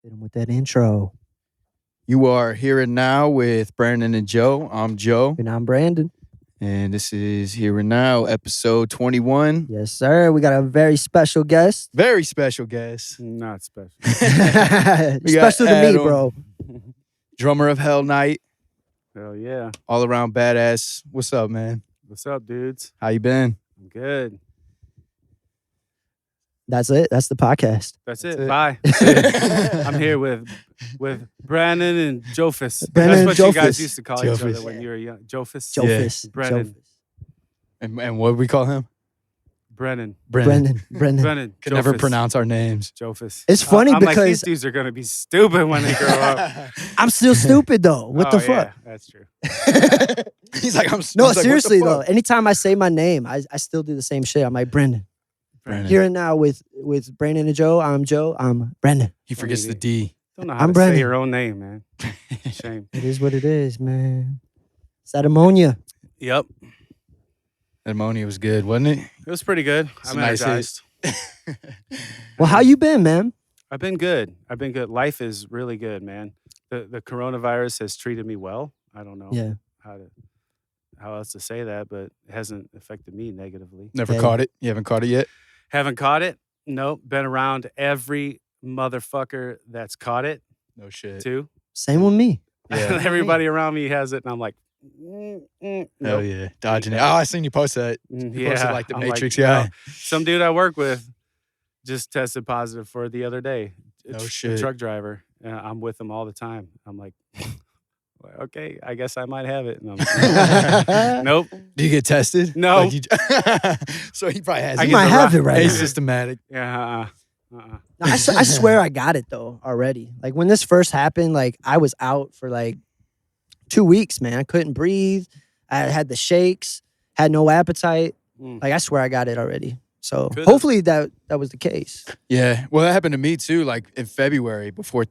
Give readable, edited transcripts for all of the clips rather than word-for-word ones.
Hit him with that intro. You are here and now with Brandon and Joe. I'm Joe. And I'm Brandon. And this is Here and Now, episode 21. Yes, sir. We got a very special guest. Very special guest. Not special. Special to me, bro. Drummer of Hell Night. Hell yeah. All around badass. What's up, man? What's up, dudes? How you been? I'm good. That's it. That's the podcast. That's it. it. Bye. I'm here with Brandon and Jofus. Brandon That's what and you guys Jofus. used to call each Jofus. other when you were young. Jofus? Jofus. Brandon. Jofus. And what do we call him? Brennan. Brendan. Brennan. Can never Jofus. pronounce our names. Jofus. It's funny I'm like, these because dudes are going to be stupid when they grow up. I'm still stupid though. What the fuck? Yeah, that's true. He's like, I'm No, he's like, seriously what the though. fuck? Anytime I say my name, I still do the same shit. I'm like Brendan. Brandon. Here and now with Brandon and Joe. I'm Joe. I'm Brendan. He forgets the D. Don't know how I'm to Brennan. say your own name, man. Shame. It is what it is, man. It's that ammonia. Yep. That ammonia was good, wasn't it? It was pretty good. It's I'm a nice energized. Well, how you been, man? I've been good. Life is really good, man. The coronavirus has treated me well. I don't know Yeah. how else to say that, but it hasn't affected me negatively. Never Okay. caught it. You haven't caught it yet? Haven't caught it. Nope. Been around every motherfucker that's caught it No shit. too. Same with me. Yeah. Everybody around me has it, and I'm like, Hell nope. yeah. Dodging it. Oh, I seen you post that. You posted like the I'm Matrix no. guy. Some dude I work with just tested positive for it the other day. No A shit. truck driver. I'm with him all the time. I'm like, well, okay, I guess I might have it. And I'm like, nope. Do you get tested? No. Like so he probably has I it. You get might the have rock- it right now. Asymptomatic. Yeah. No, I swear I got it though already. Like when this first happened, like I was out for like 2 weeks, man. I couldn't breathe. I had the shakes, had no appetite. Mm. Like I swear I got it already. So Could've. hopefully that was the case. Yeah. Well, that happened to me too, like in February before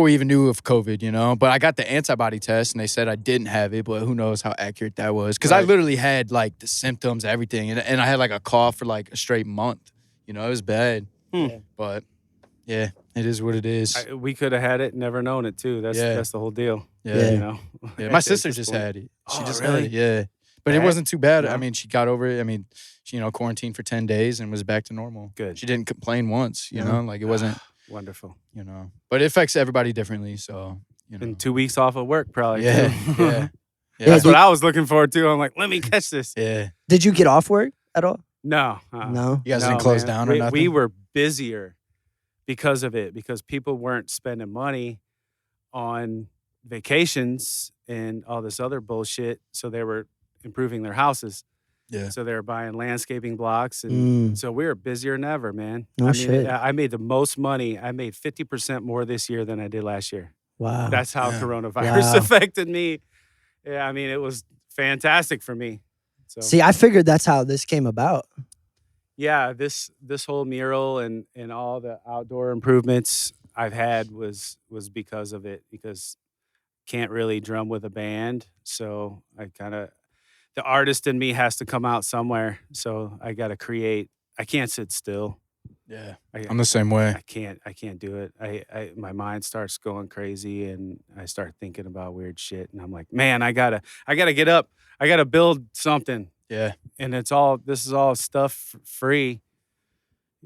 we even knew of COVID, you know. But I got the antibody test and they said I didn't have it, but who knows how accurate that was. Because I Right. literally had like the symptoms, everything. And I had like a cough for like a straight month. You know, it was bad. Hmm. But yeah, it is what it is. We could have had it, never known it too. That's Yeah. that's the whole deal. yeah. You know. Yeah, At my this sister just point. had it. She Oh, just really? had it, yeah. But it Bad? wasn't too bad. No? I mean, she got over it. I mean, she, quarantined for 10 days and was back to normal. Good. She didn't complain once, you Yeah. know? Like, it wasn't, Wonderful. But it affects everybody differently, so, And 2 weeks off of work, probably. Yeah, too. yeah. That's what I was looking forward to. I'm like, let me catch this. Yeah. Did you get off work at all? No. No. You guys didn't close man. down or we, nothing? We were busier because of it, because people weren't spending money on vacations and all this other bullshit. So they were improving their houses. Yeah. So they were buying landscaping blocks. And so we were busier than ever, man. No shit. I made the most money. I made 50% more this year than I did last year. Wow. That's how Yeah. coronavirus Wow. affected me. Yeah, I mean, it was fantastic for me. So See, I figured that's how this came about. yeah, this whole mural and all the outdoor improvements I've had was because of it, because can't really drum with a band. So I kind of, the artist in me has to come out somewhere. So I got to create. I can't sit still. Yeah. I, I'm the same way. I can't do it. I my mind starts going crazy and I start thinking about weird shit. And I'm like, man, I gotta get up. I gotta build something. Yeah. And this is all stuff free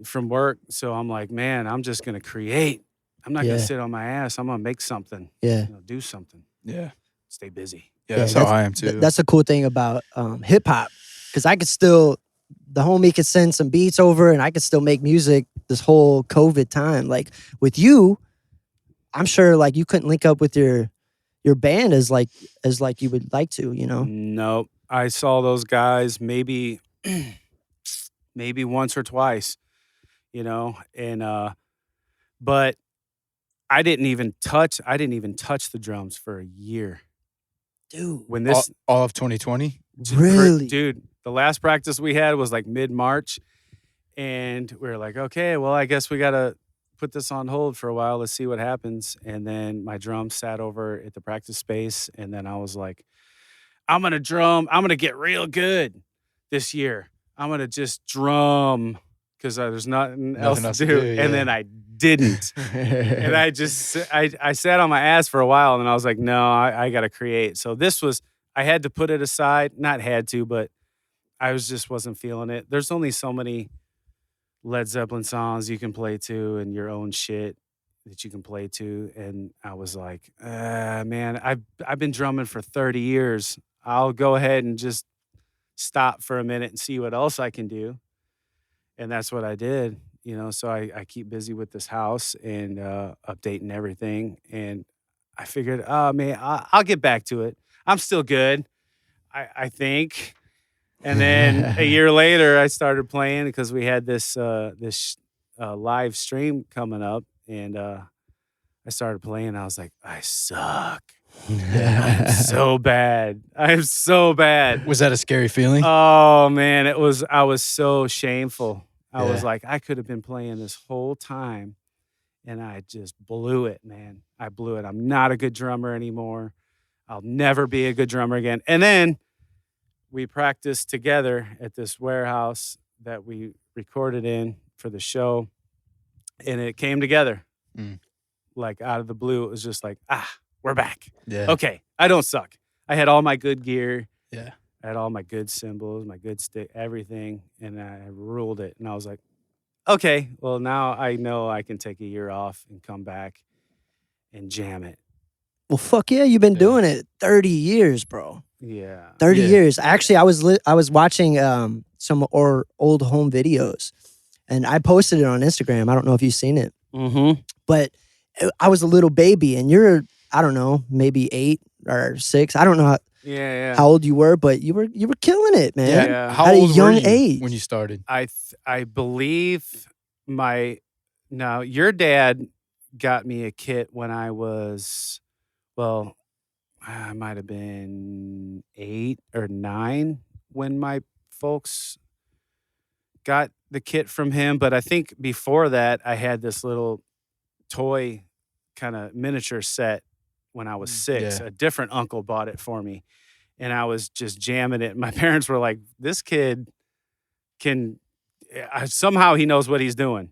from work. So I'm like, man, I'm just gonna create. I'm not Yeah. gonna sit on my ass. I'm gonna make something. Yeah. Do something. Yeah. Stay busy. Yeah, that's how I am too. That's a cool thing about hip hop, because I could still, the homie could send some beats over, and I could still make music this whole COVID time. Like with you, I'm sure like you couldn't link up with your band as you would like to, you know. Nope. I saw those guys maybe once or twice, and but I didn't even touch the drums for a year. Dude, When this all of 2020? really? dude, the last practice we had was like mid-March, and we were like, okay, well, I guess we gotta put this on hold for a while. Let's see what happens. And then my drum sat over at the practice space, and then I was like, I'm gonna get real good this year. I'm gonna just drum because there's nothing else to do. yeah. And then I didn't. And I sat on my ass for a while, and I was like, no, I got to create. So I had to put it aside. Not had to, but I just wasn't feeling it. There's only so many Led Zeppelin songs you can play to and your own shit that you can play to. And I was like, man, I've been drumming for 30 years. I'll go ahead and just stop for a minute and see what else I can do. And that's what I did, so I keep busy with this house and updating everything. And I figured, oh, man, I'll get back to it. I'm still good, I think. And then a year later, I started playing because we had this live stream coming up. And I started playing. I was like, I suck. I'm so bad. I'm so bad. Was that a scary feeling? Oh man, I was so shameful. I was like, I could have been playing this whole time and I just blew it, man. I blew it. I'm not a good drummer anymore. I'll never be a good drummer again. And then we practiced together at this warehouse that we recorded in for the show, and it came together. Like out of the blue. It was just like, we're back. Yeah. Okay, I don't suck. I had all my good gear. Yeah. I had all my good cymbals, my good stick, everything, and I ruled it. And I was like, okay, well, now I know I can take a year off and come back and jam it. Well, fuck yeah, you've been doing it 30 years, bro. Yeah. 30 years. Actually, I was watching some old home videos, and I posted it on Instagram. I don't know if you've seen it. Mm-hmm. But I was a little baby, and you're, I don't know, maybe 8 or 6. I don't know how old you were, but you were killing it, man. Yeah. How At old a young were you age when you started? I believe your dad got me a kit when I was, well, I might have been 8 or 9 when my folks got the kit from him. But I think before that, I had this little toy kind of miniature set when I was 6. Yeah. A different uncle bought it for me, and I was just jamming it. My parents were like, this kid somehow he knows what he's doing.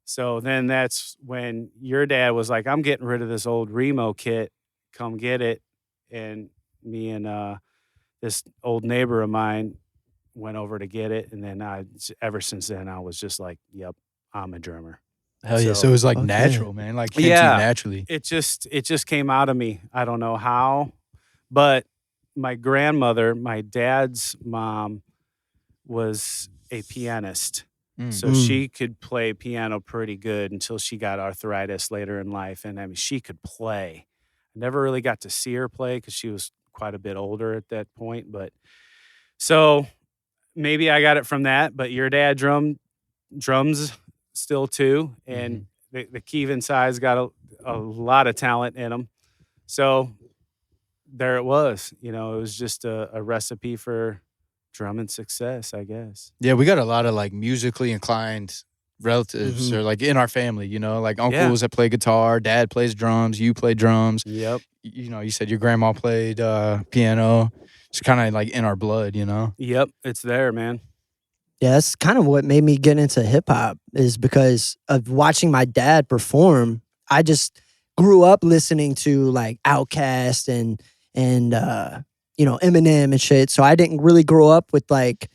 So then that's when your dad was like, I'm getting rid of this old Remo kit. Come get it. And me and this old neighbor of mine went over to get it. And then ever since then, I was just like, yep, I'm a drummer. Hell yeah. So it was like Okay. natural, man. Like came to you naturally. It just came out of me. I don't know how, but my grandmother, my dad's mom, was a pianist. So she could play piano pretty good until she got arthritis later in life. And I mean, she could play. I never really got to see her play because she was quite a bit older at that point. But so maybe I got it from that. But your dad drums still too. And the Kevin side's got a lot of talent in him. So there it was. It was just a recipe for drumming success, I guess. Yeah, we got a lot of like musically inclined relatives or like in our family, like uncles that play guitar, dad plays drums, you play drums. Yep. You said your grandma played piano. It's kind of like in our blood, Yep, it's there, man. Yeah, that's kind of what made me get into hip hop, is because of watching my dad perform. I just grew up listening to like Outkast and Eminem and shit. So I didn't really grow up with like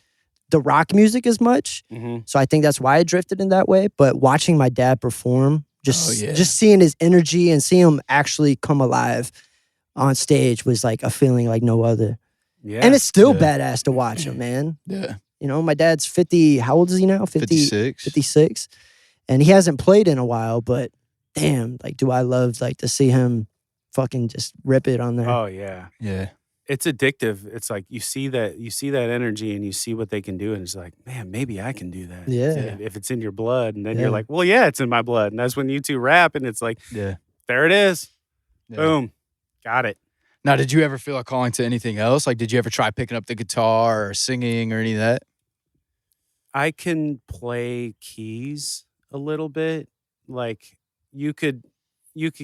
the rock music as much. So I think that's why I drifted in that way. But watching my dad perform, just seeing his energy and seeing him actually come alive on stage was like a feeling like no other. Yeah. And it's still badass to watch him, man. Yeah. My dad's 50. How old is he now? 56. 56. And he hasn't played in a while, but damn, like, do I love like to see him fucking just rip it on there. Oh yeah. Yeah. It's addictive. It's like you see that energy and you see what they can do, and it's like, man, maybe I can do that. Yeah. If it's in your blood, and then you're like, well, yeah, it's in my blood. And that's when you two rap, and it's like, there it is. Yeah. Boom. Got it. Now, did you ever feel a calling to anything else? Like, did you ever try picking up the guitar or singing or any of that? I can play keys a little bit. Like you could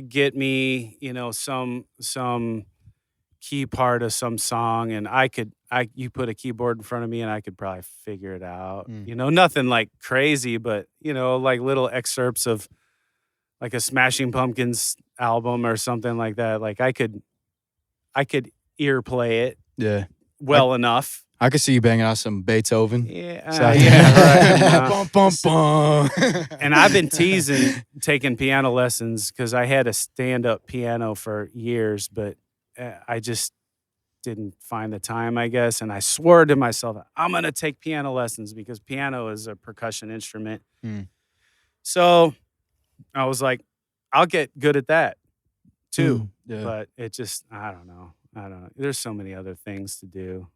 get me, some key part of some song, and you put a keyboard in front of me and I could probably figure it out. Nothing like crazy, but like little excerpts of like a Smashing Pumpkins album or something like that. Like I could ear play it Yeah. well enough. I could see you banging out some Beethoven. Yeah, So- yeah, right. Bum, bum, bum. And I've been teasing taking piano lessons because I had a stand-up piano for years, but I just didn't find the time, I guess. And I swore to myself, I'm going to take piano lessons because piano is a percussion instrument. Mm. So I was like, I'll get good at that too. Yeah. But it just, I don't know. There's so many other things to do,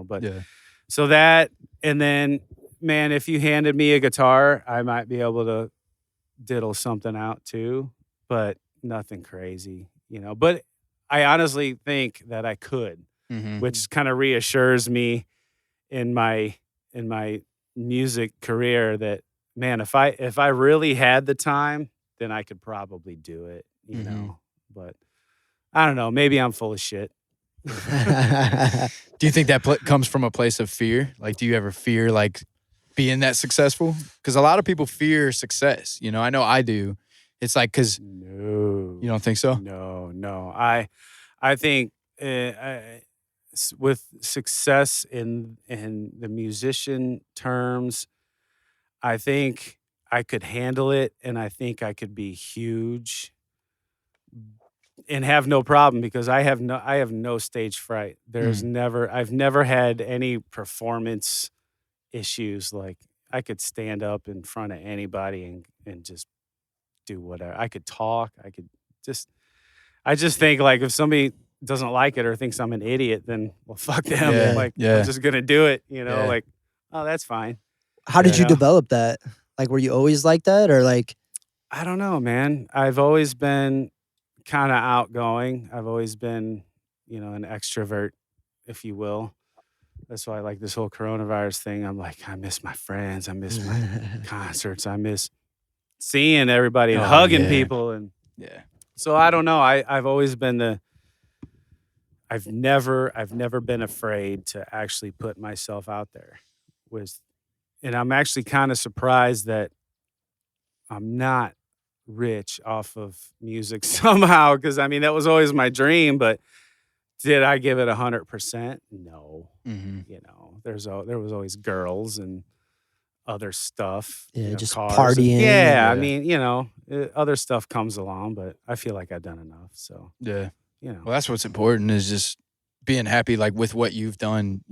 but Yeah. so that, and then, man, if you handed me a guitar, I might be able to diddle something out too, but nothing crazy, But I honestly think that I could, Mm-hmm. which kind of reassures me in my music career that, man, if I really had the time, then I could probably do it, But I don't know. Maybe I'm full of shit. Do you think that comes from a place of fear? Like, do you ever fear like being that successful? Because a lot of people fear success. I know I do. It's like, because No, you don't think so? No. I think with success in the musician terms, I think I could handle it, and I think I could be huge and have no problem because I have no stage fright. I've never had any performance issues. Like I could stand up in front of anybody and just do whatever. I could talk. I just think like if somebody doesn't like it or thinks I'm an idiot, then well, fuck them. Yeah, Like yeah. I'm just gonna do it. Yeah. Like, oh, that's fine. How did you Yeah. develop that? Like, were you always like that, or like? I don't know, man. I've always been kind of outgoing. I've always been, an extrovert, if you will. That's why I like this whole coronavirus thing. I'm like, I miss my friends. I miss my concerts. I miss seeing everybody and Oh, hugging yeah. people. And Yeah. so I don't know. I've always been I've never been afraid to actually put myself out there and I'm actually kind of surprised that I'm not rich off of music somehow. Cause I mean, that was always my dream, but did I give it 100%? No. Mm-hmm. There was always girls and other stuff. Yeah, just cars. partying. Yeah, I Yeah. mean, other stuff comes along, but I feel like I've done enough. So, Yeah. Well, Well, that's what's important is just being happy, like with what you've done.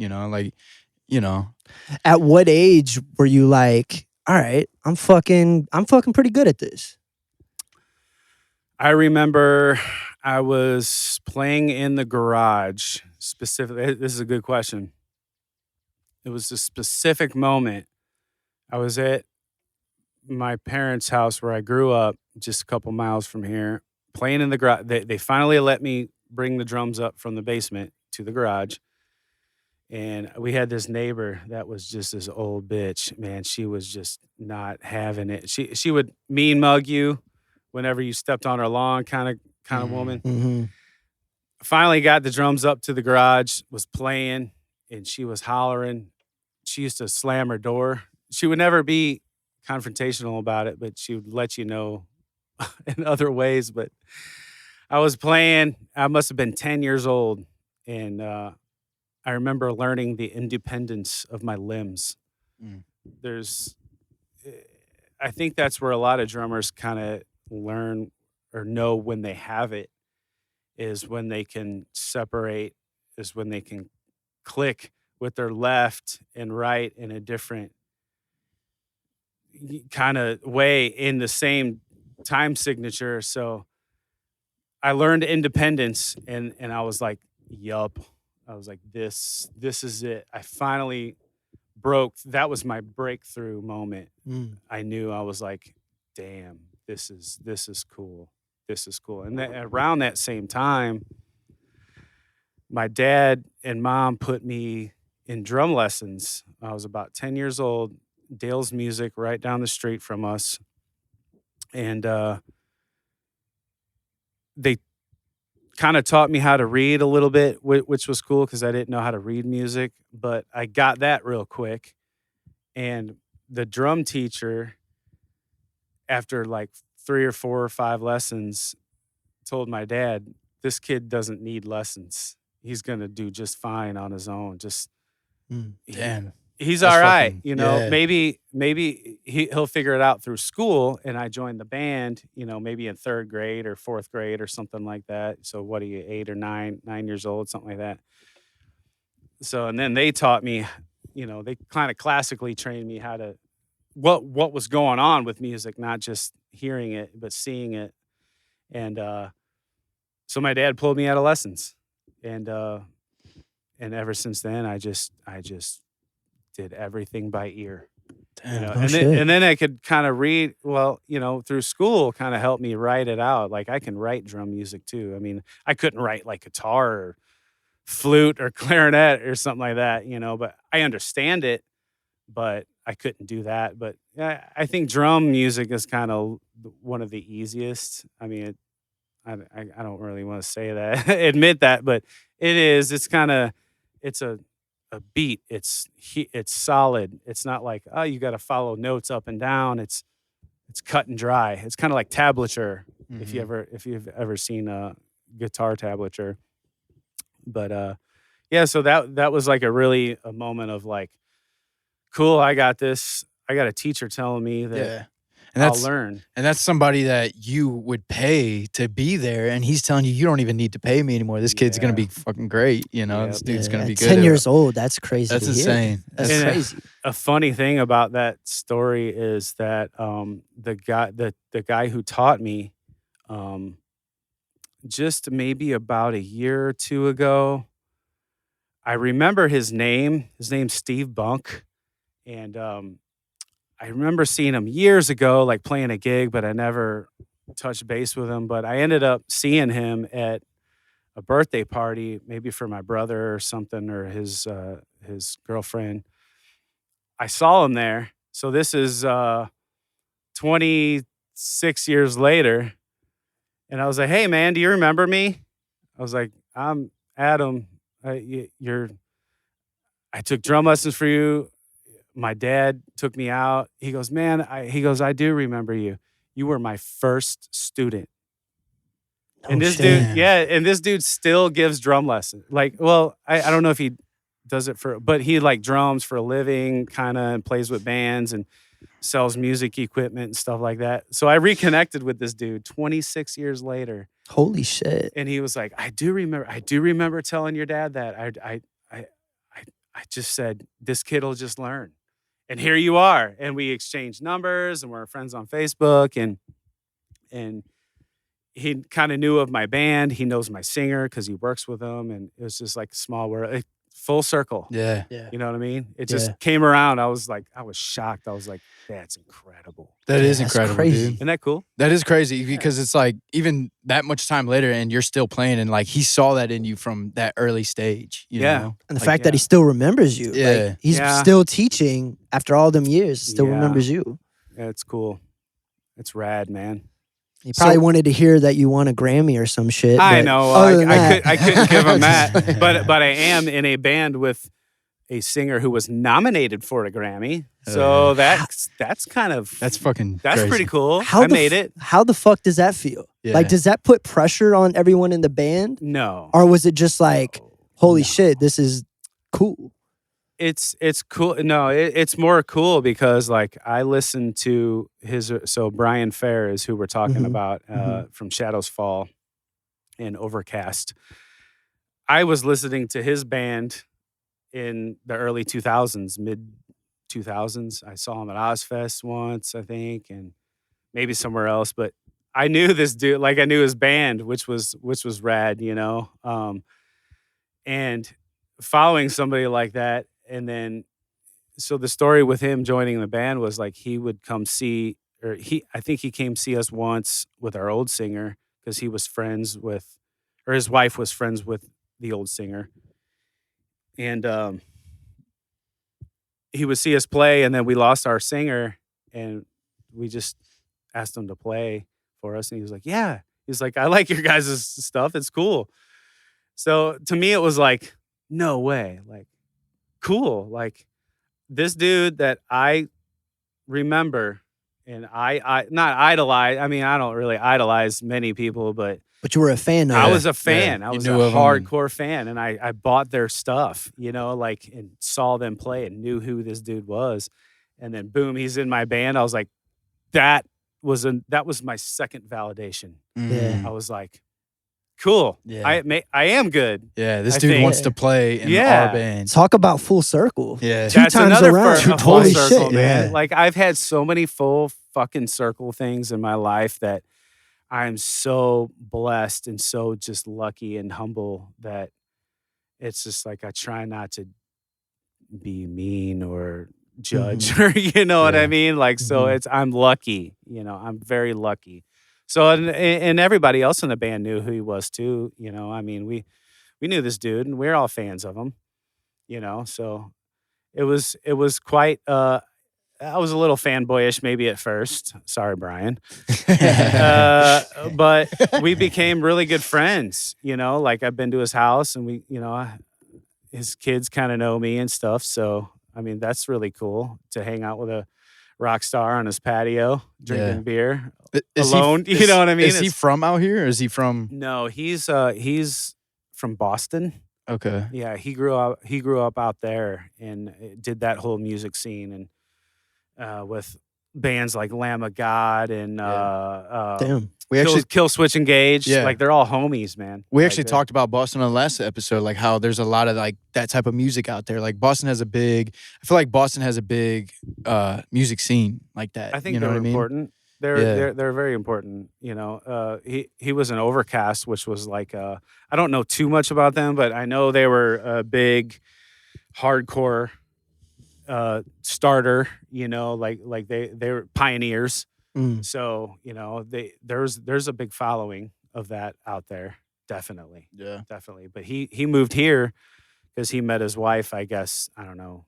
At what age were you like, all right, I'm fucking pretty good at this? I remember I was playing in the garage. Specifically, this is a good question. It was a specific moment. I was at my parents' house where I grew up, just a couple miles from here, playing in the garage. They finally let me bring the drums up from the basement to the garage. And we had this neighbor that was just this old bitch. Man, she was just not having it. She would mean mug you whenever you stepped on her lawn, kind of woman. Mm-hmm. Finally got the drums up to the garage, was playing, and she was hollering. She used to slam her door. She would never be confrontational about it, but she would let you know in other ways. But I was playing. I must have been 10 years old, and I remember learning the independence of my limbs. Mm. I think that's where a lot of drummers kind of learn or know when they have it, is when they can separate, is when they can click with their left and right in a different kind of way in the same time signature. So I learned independence and I was like, yup. I was like, this is it. I finally broke. That was my breakthrough moment. Mm. I knew. I was like, damn, this is cool. This is cool. And around that same time, my dad and mom put me in drum lessons. I was about 10 years old. Dale's Music right down the street from us. And they kind of taught me how to read a little bit, which was cool because I didn't know how to read music, but I got that real quick. And the drum teacher, after like 3 or 4 or 5 lessons, told my dad, this kid doesn't need lessons. He's going to do just fine on his own. Just Damn. he's That's all right. fucking- You know, yeah. maybe he'll figure it out through school. And I joined the band, you know, maybe in 3rd grade or 4th grade or something like that. So what are you, 8 or 9 years old, something like that. So, and then they taught me, you know, they kind of classically trained me how to, what was going on with music, not just hearing it, but seeing it. And so my dad pulled me out of lessons. And ever since then, I just did everything by ear. Damn. You know, Oh, shit. and then I could kind of read, well, you know, through school kind of helped me write it out. Like I can write drum music too. I mean, I couldn't write like guitar or flute or clarinet or something like that, you know, but I understand it, but I couldn't do that. But I think drum music is kind of one of the easiest. I mean, I don't really want to say that, admit that, but it is. It's kind of, it's a beat. It's solid. It's not like, oh, you got to follow notes up and down. It's cut and dry. It's kind of like tablature. If you've ever seen a guitar tablature. But yeah, so that was like a moment of like, cool, I got this. I got a teacher telling me that Yeah. And I'll that's learn. and that's somebody that you would pay to be there, and he's telling you don't even need to pay me anymore. This kid's gonna Yeah. be fucking great. You know, Yep. this dude's Yeah, gonna be at good. 10 at years it. old, that's crazy. That's to hear. insane. That's And, crazy. A funny thing about that story is that the guy who taught me, just maybe about a year or two ago, I remember his name. His name's Steve Bunk, and I remember seeing him years ago, like playing a gig, but I never touched base with him. But I ended up seeing him at a birthday party, maybe for my brother or something, or his girlfriend. I saw him there. So this is 26 years later. And I was like, hey, man, do you remember me? I was like, I'm Adam. I took drum lessons for you. My dad took me out. He goes, man, I do remember you. You were my first student. And Oh, this shit. dude, yeah, and this dude still gives drum lessons. Like, well, I don't know if he does it but he like drums for a living, kind of, and plays with bands and sells music equipment and stuff like that. So I reconnected with this dude 26 years later. Holy shit. And he was like, I do remember telling your dad that. I just said, this kid will just learn. And here you are. And we exchanged numbers and we're friends on Facebook. And he kind of knew of my band. He knows my singer because he works with them. And it was just like a small world, full circle. Yeah. Yeah. You know what I mean? It Yeah. just came around. I was shocked. I was like, that's incredible. That is That's incredible, crazy. dude. Isn't that cool? That is crazy because it's like even that much time later and you're still playing, and like he saw that in you from that early stage. You Yeah. know? And the Like, fact that he still remembers you. Yeah. Like, he's Yeah. still teaching after all them years, still Yeah. remembers you. Yeah, it's cool. It's rad, man. He probably So- wanted to hear that you won a Grammy or some shit. I but know. other than that- I couldn't give him that. But I am in a band with a singer who was nominated for a Grammy. So that's kind of that's fucking that's crazy. pretty cool. How I the made f- it. How the fuck does that feel? Yeah. Like, does that put pressure on everyone in the band? No. Or was it just like, No. holy No. shit, this is cool? It's cool. No, it's more cool because like I listened to Brian Fair is who we're talking Mhm. about Mhm. from Shadows Fall and Overcast. I was listening to his band in the early 2000s, mid 2000s. I saw him at Ozfest once, I think, and maybe somewhere else. But I knew this dude, like I knew his band, which was rad, you know. And following somebody like that, and then so the story with him joining the band was like he would come see, I think he came see us once with our old singer because he was friends with, or his wife was friends with the old singer. And he would see us play, and then we lost our singer, and we just asked him to play for us, and he was like, yeah. He's like, I like your guys' stuff. It's cool. So to me, it was like, no way. Like, cool. Like, this dude that I remember and I not idolize. I mean, I don't really idolize many people, but But you were a fan of I it. was a fan. Yeah, I you was a knew of 'em and- hardcore fan, and I bought their stuff, you know, like, and saw them play and knew who this dude was. And then boom, he's in my band. I was like, that was my second validation. Mm. I was like, cool. Yeah. I am good. Yeah, this I dude think- wants to play in Yeah. our band. Talk about full circle. Yeah. Two That's times another around. a full Holy circle, shit, man. yeah. Like, I've had so many full fucking circle things in my life that I'm so blessed and so just lucky and humble that it's just like I try not to be mean or judge or you know what I Yeah. mean? Like, so Mhm. I'm lucky, you know, I'm very lucky. So and everybody else in the band knew who he was too, you know. I mean, we knew this dude and we're all fans of him, you know. So it was quite I was a little fanboyish maybe at first. Sorry, Brian. But we became really good friends, you know, like I've been to his house and we, you know, his kids kind of know me and stuff. So, I mean, that's really cool to hang out with a rock star on his patio, drinking Yeah. beer Is he- alone. You know what I mean? Is he It's- from out here or is he from? No, he's from Boston. Okay. Yeah, he grew up out there and did that whole music scene and with bands like Lamb of God and Damn. We actually Kill Switch Engage. Yeah. Like they're all homies, man. we Like, actually they're- talked about Boston on the last episode, like how there's a lot of like that type of music out there. Like Boston has a big, I feel like Boston has a big music scene like that. I think you know they're what I mean? important. They're very important. You know, he was an Overcast, which was like I don't know too much about them, but I know they were a big hardcore starter. You know, like they were pioneers. Mm. So you know, there's a big following of that out there. Definitely, Yeah. definitely. But he moved here because he met his wife. I guess I don't know,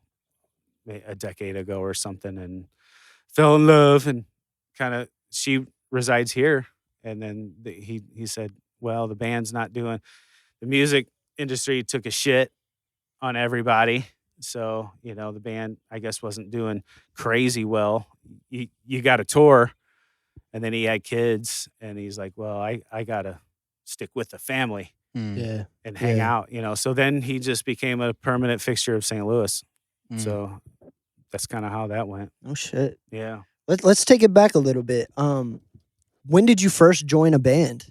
a decade ago or something, and fell in love and kind of she resides here. And then he said, well, the band's not doing, the music industry took a shit on everybody. So, you know, the band, I guess, wasn't doing crazy well. You got a tour. And then he had kids and he's like, well, I got to stick with the family Mm. Yeah. and hang Yeah. out, you know. So then he just became a permanent fixture of St. Louis. Mm. So that's kind of how that went. Oh shit. Yeah. Let's take it back a little bit. When did you first join a band?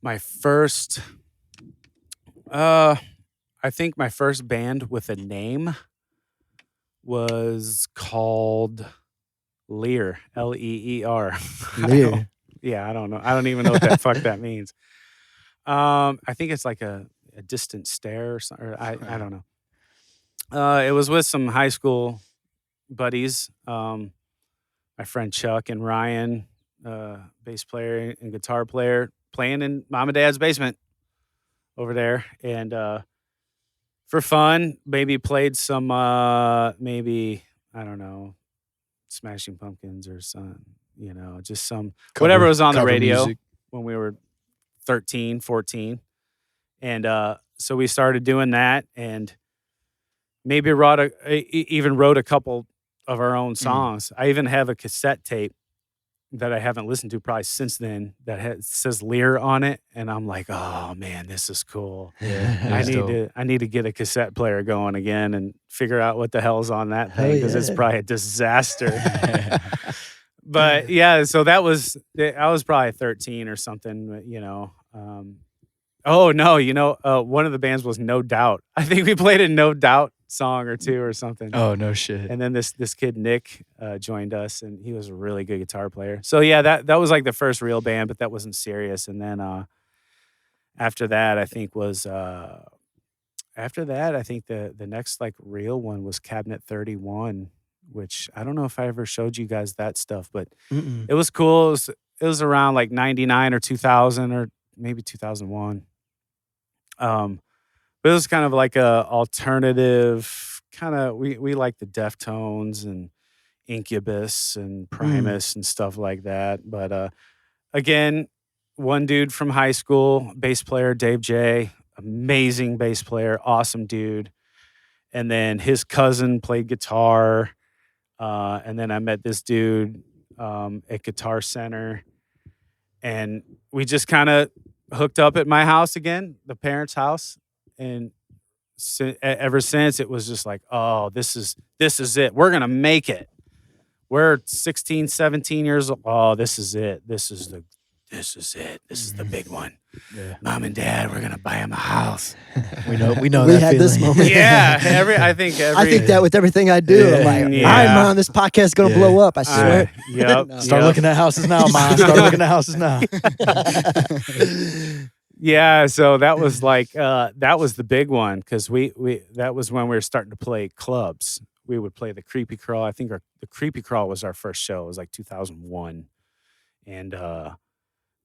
My first, I think my first band with a name was called Lear, Leer. Lear. Yeah, I don't know. I don't even know what the fuck that means. I think it's like a distant stare or something. Or I don't know. It was with some high school buddies. My friend Chuck and Ryan, bass player and guitar player, playing in mom and dad's basement over there. And for fun, maybe played some, maybe, I don't know, Smashing Pumpkins or some, you know, just some, whatever was on the cover radio music. when we were 13, 14. And so we started doing that and maybe even wrote a couple of our own songs. I even have a cassette tape that I haven't listened to probably since then that says Lear on it. And I'm like, oh man, this is cool. Yeah. I need to get a cassette player going again and figure out what the hell's on that Hell thing because it's yeah. probably a disaster. But yeah, so I was probably 13 or something, you know. Oh no, you know, one of the bands was No Doubt. I think we played a No Doubt song or two or something. Oh no shit. And then this kid Nick joined us, and he was a really good guitar player. So yeah, that was like the first real band, but that wasn't serious. And then after that, I think the next like real one was Cabinet 31, which I don't know if I ever showed you guys that stuff, but Mm-mm. it was cool. It was around like 99 or 2000 or maybe 2001. But it was kind of like a alternative kind of, we like the Deftones and Incubus and Primus and stuff like that. But again, one dude from high school, bass player Dave J, amazing bass player, awesome dude. And then his cousin played guitar. And then I met this dude at Guitar Center, and we just kind of hooked up at my house again, the parents' house, and ever since it was just like, oh, this is it. We're gonna make it. We're 16, 17 years old. Oh, this is it. This is it. This is the big one. Yeah. Mom and Dad, we're gonna buy him a house. We know We that had this feeling. moment. Yeah, I think that with everything I do. I'm like, all right, Yeah. Mom, this podcast is gonna blow up. I swear. Yep. Start looking at houses now, Mom. Start looking at houses now. Yeah, so that was like that was the big one because we that was when we were starting to play clubs. We would play the Creepy Crawl. I think the Creepy Crawl was our first show. It was like 2001, and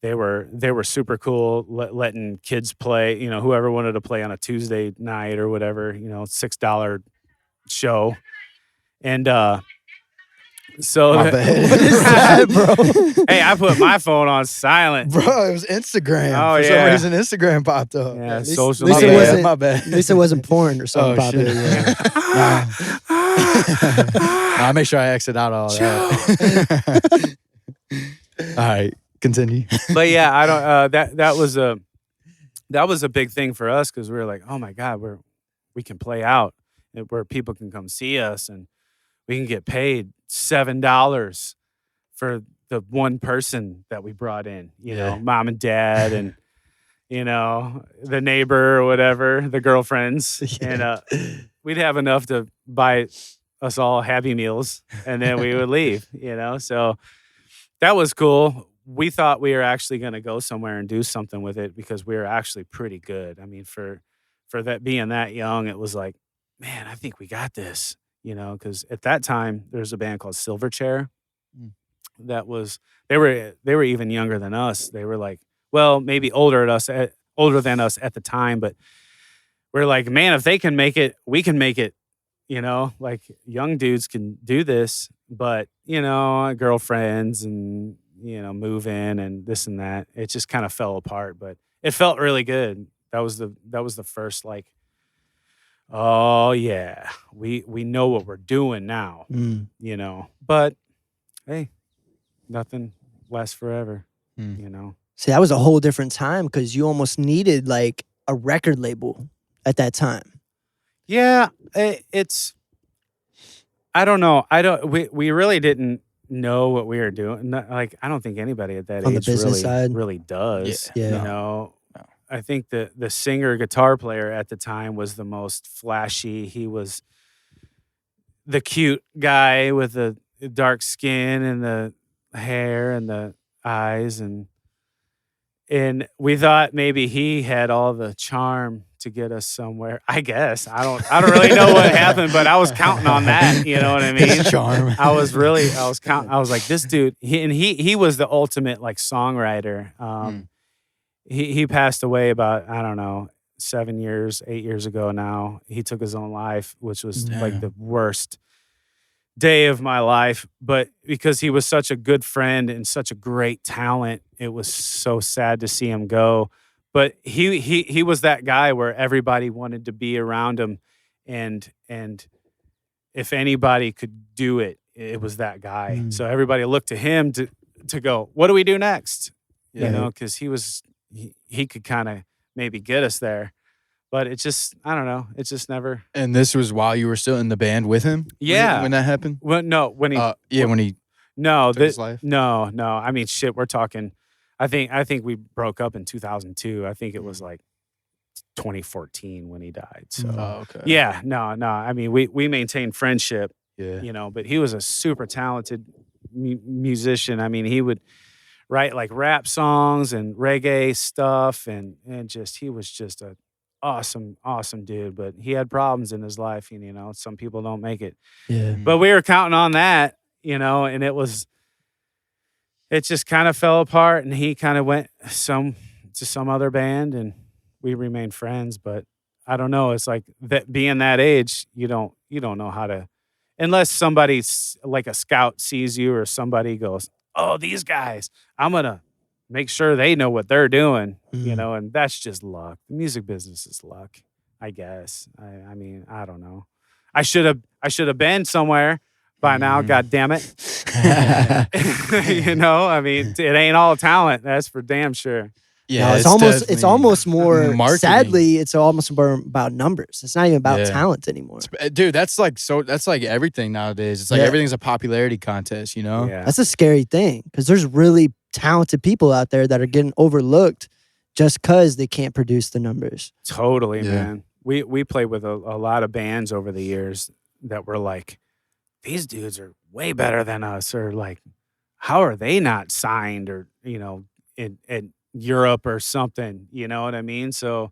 they were super cool, letting kids play. You know, whoever wanted to play on a Tuesday night or whatever. You know, $6 show, and so My bad. What is that, bro? hey, I put my phone on silent. Bro, it was Instagram. Oh, For yeah. some reason, Instagram popped up. Yeah, least- social at least media. it wasn't- My bad. At least it wasn't porn or something. Oh, shit. I make sure I exit out all that. All right, continue. But yeah, I don't. That was a big thing for us because we were like, oh my God, we can play out where people can come see us and we can get paid $7 for the one person that we brought in. You know, mom and dad and you know the neighbor or whatever, the girlfriends, and we'd have enough to buy us all Happy Meals, and then we would leave. You know, so that was cool. We thought we were actually going to go somewhere and do something with it because we were actually pretty good. I mean, for that being that young, it was like, man, I think we got this, you know, because at that time there was a band called Silverchair that was they were even younger than us. They were like, well, maybe older than us at the time, but we're like, man, if they can make it, we can make it. You know, like young dudes can do this, but you know, girlfriends and you know, move in and this and that. It just kind of fell apart, but it felt really good. That was the first like, oh yeah, we know what we're doing now. You know, but hey, nothing lasts forever. You know. See, that was a whole different time because you almost needed like a record label at that time. Yeah, it's. I don't know. We really didn't know what we were doing. Like I don't think anybody at that On the age business side. really does. Yeah. You No. know, I think the singer guitar player at the time was the most flashy. He was the cute guy with the dark skin and the hair and the eyes and we thought maybe he had all the charm to get us somewhere. I guess I don't really know what happened, but I was counting on that. You know what I mean? Charm. I was counting. I was like, this dude. He was the ultimate like songwriter. He passed away about I don't know 8 years ago now. He took his own life, which was like the worst day of my life, but because he was such a good friend and such a great talent, it was so sad to see him go. But he was that guy where everybody wanted to be around him, and if anybody could do it, it was that guy. So everybody looked to him to go, what do we do next? You know, because he could kind of maybe get us there. But it just, I don't know. It just never. And this was while you were still in the band with him? Yeah. When that happened? Well, no, when he. When he No, took his life? no. I mean, shit. We're talking. I think we broke up in 2002. I think it was like 2014 when he died. So okay. yeah, no. I mean, we maintained friendship. Yeah. You know, but he was a super talented musician. I mean, he would write like rap songs and reggae stuff, and just he was just a awesome dude. But he had problems in his life, and you know, some people don't make it. Yeah. But we were counting on that, you know, and it just kind of fell apart, and he kind of went to some other band, and we remained friends. But I don't know. It's like that being that age, you don't know how to, unless somebody's like a scout sees you or somebody goes, oh, these guys, I'm gonna make sure they know what they're doing, you know, and that's just luck. The music business is luck, I guess. I mean, I don't know. I should have been somewhere, by now. God damn it. You know, I mean, it ain't all talent. That's for damn sure. No, it's almost definitely more marketing. sadly, it's almost more about numbers. It's not even about talent anymore. Dude, that's like everything nowadays. It's like everything's a popularity contest, you know? Yeah. That's a scary thing because there's really talented people out there that are getting overlooked just because they can't produce the numbers. Totally, man. We played with a lot of bands over the years that were like, these dudes are way better than us, or like, how are they not signed, or, you know, in Europe or something, you know what I mean? So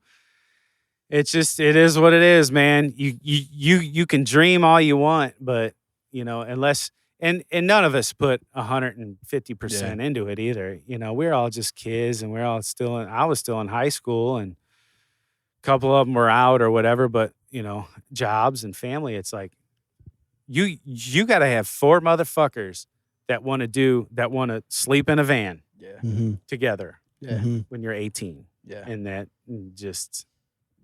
it is what it is, man. You can dream all you want, but you know, unless and none of us put 150% into it either. You know, we're all just kids, and we're all I was still in high school, and a couple of them were out or whatever, but you know, jobs and family, it's like you got to have 4 motherfuckers that want to sleep in a van together. Yeah. When you're 18. Yeah. And that just,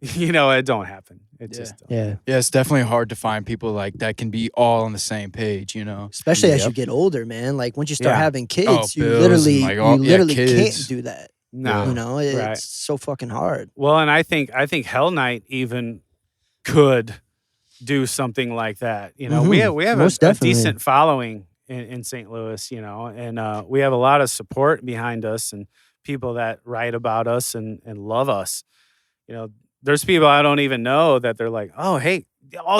you know, it don't happen. It just don't. Yeah. Yeah, it's definitely hard to find people like that can be all on the same page, you know? Especially as you get older, man. Like once you start having kids, you bills and, literally kids. can't do that. No. You know, it's so fucking hard. Well, and I think Hell Night even could do something like that. You know, we have a decent following in St. Louis, you know, and we have a lot of support behind us and people that write about us and love us. You know, there's people I don't even know that they're like, oh, hey,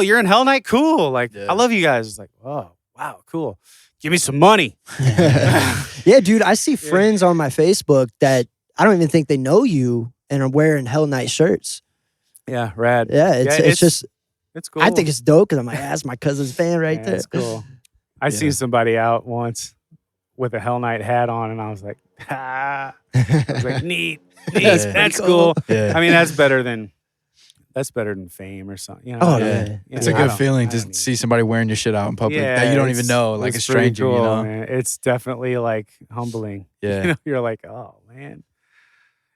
you're in Hell Night? Cool. Like, I love you guys. It's like, oh, wow, cool. Give me some money. Yeah, dude, I see friends on my Facebook that I don't even think they know you and are wearing Hell Night shirts. Yeah, rad. Yeah, it's just, it's cool. I think it's dope because I'm like, that's my cousin's band right there. It's cool. I seen somebody out once with a Hell Night hat on, and I was like, I was like, neat. That's cool. Yeah. I mean, that's better than fame or something. You know? It's a good feeling to see somebody wearing your shit out in public that you don't even know, like a stranger. Cool, you know, man. It's definitely like humbling. Yeah, you know, you're like, oh man,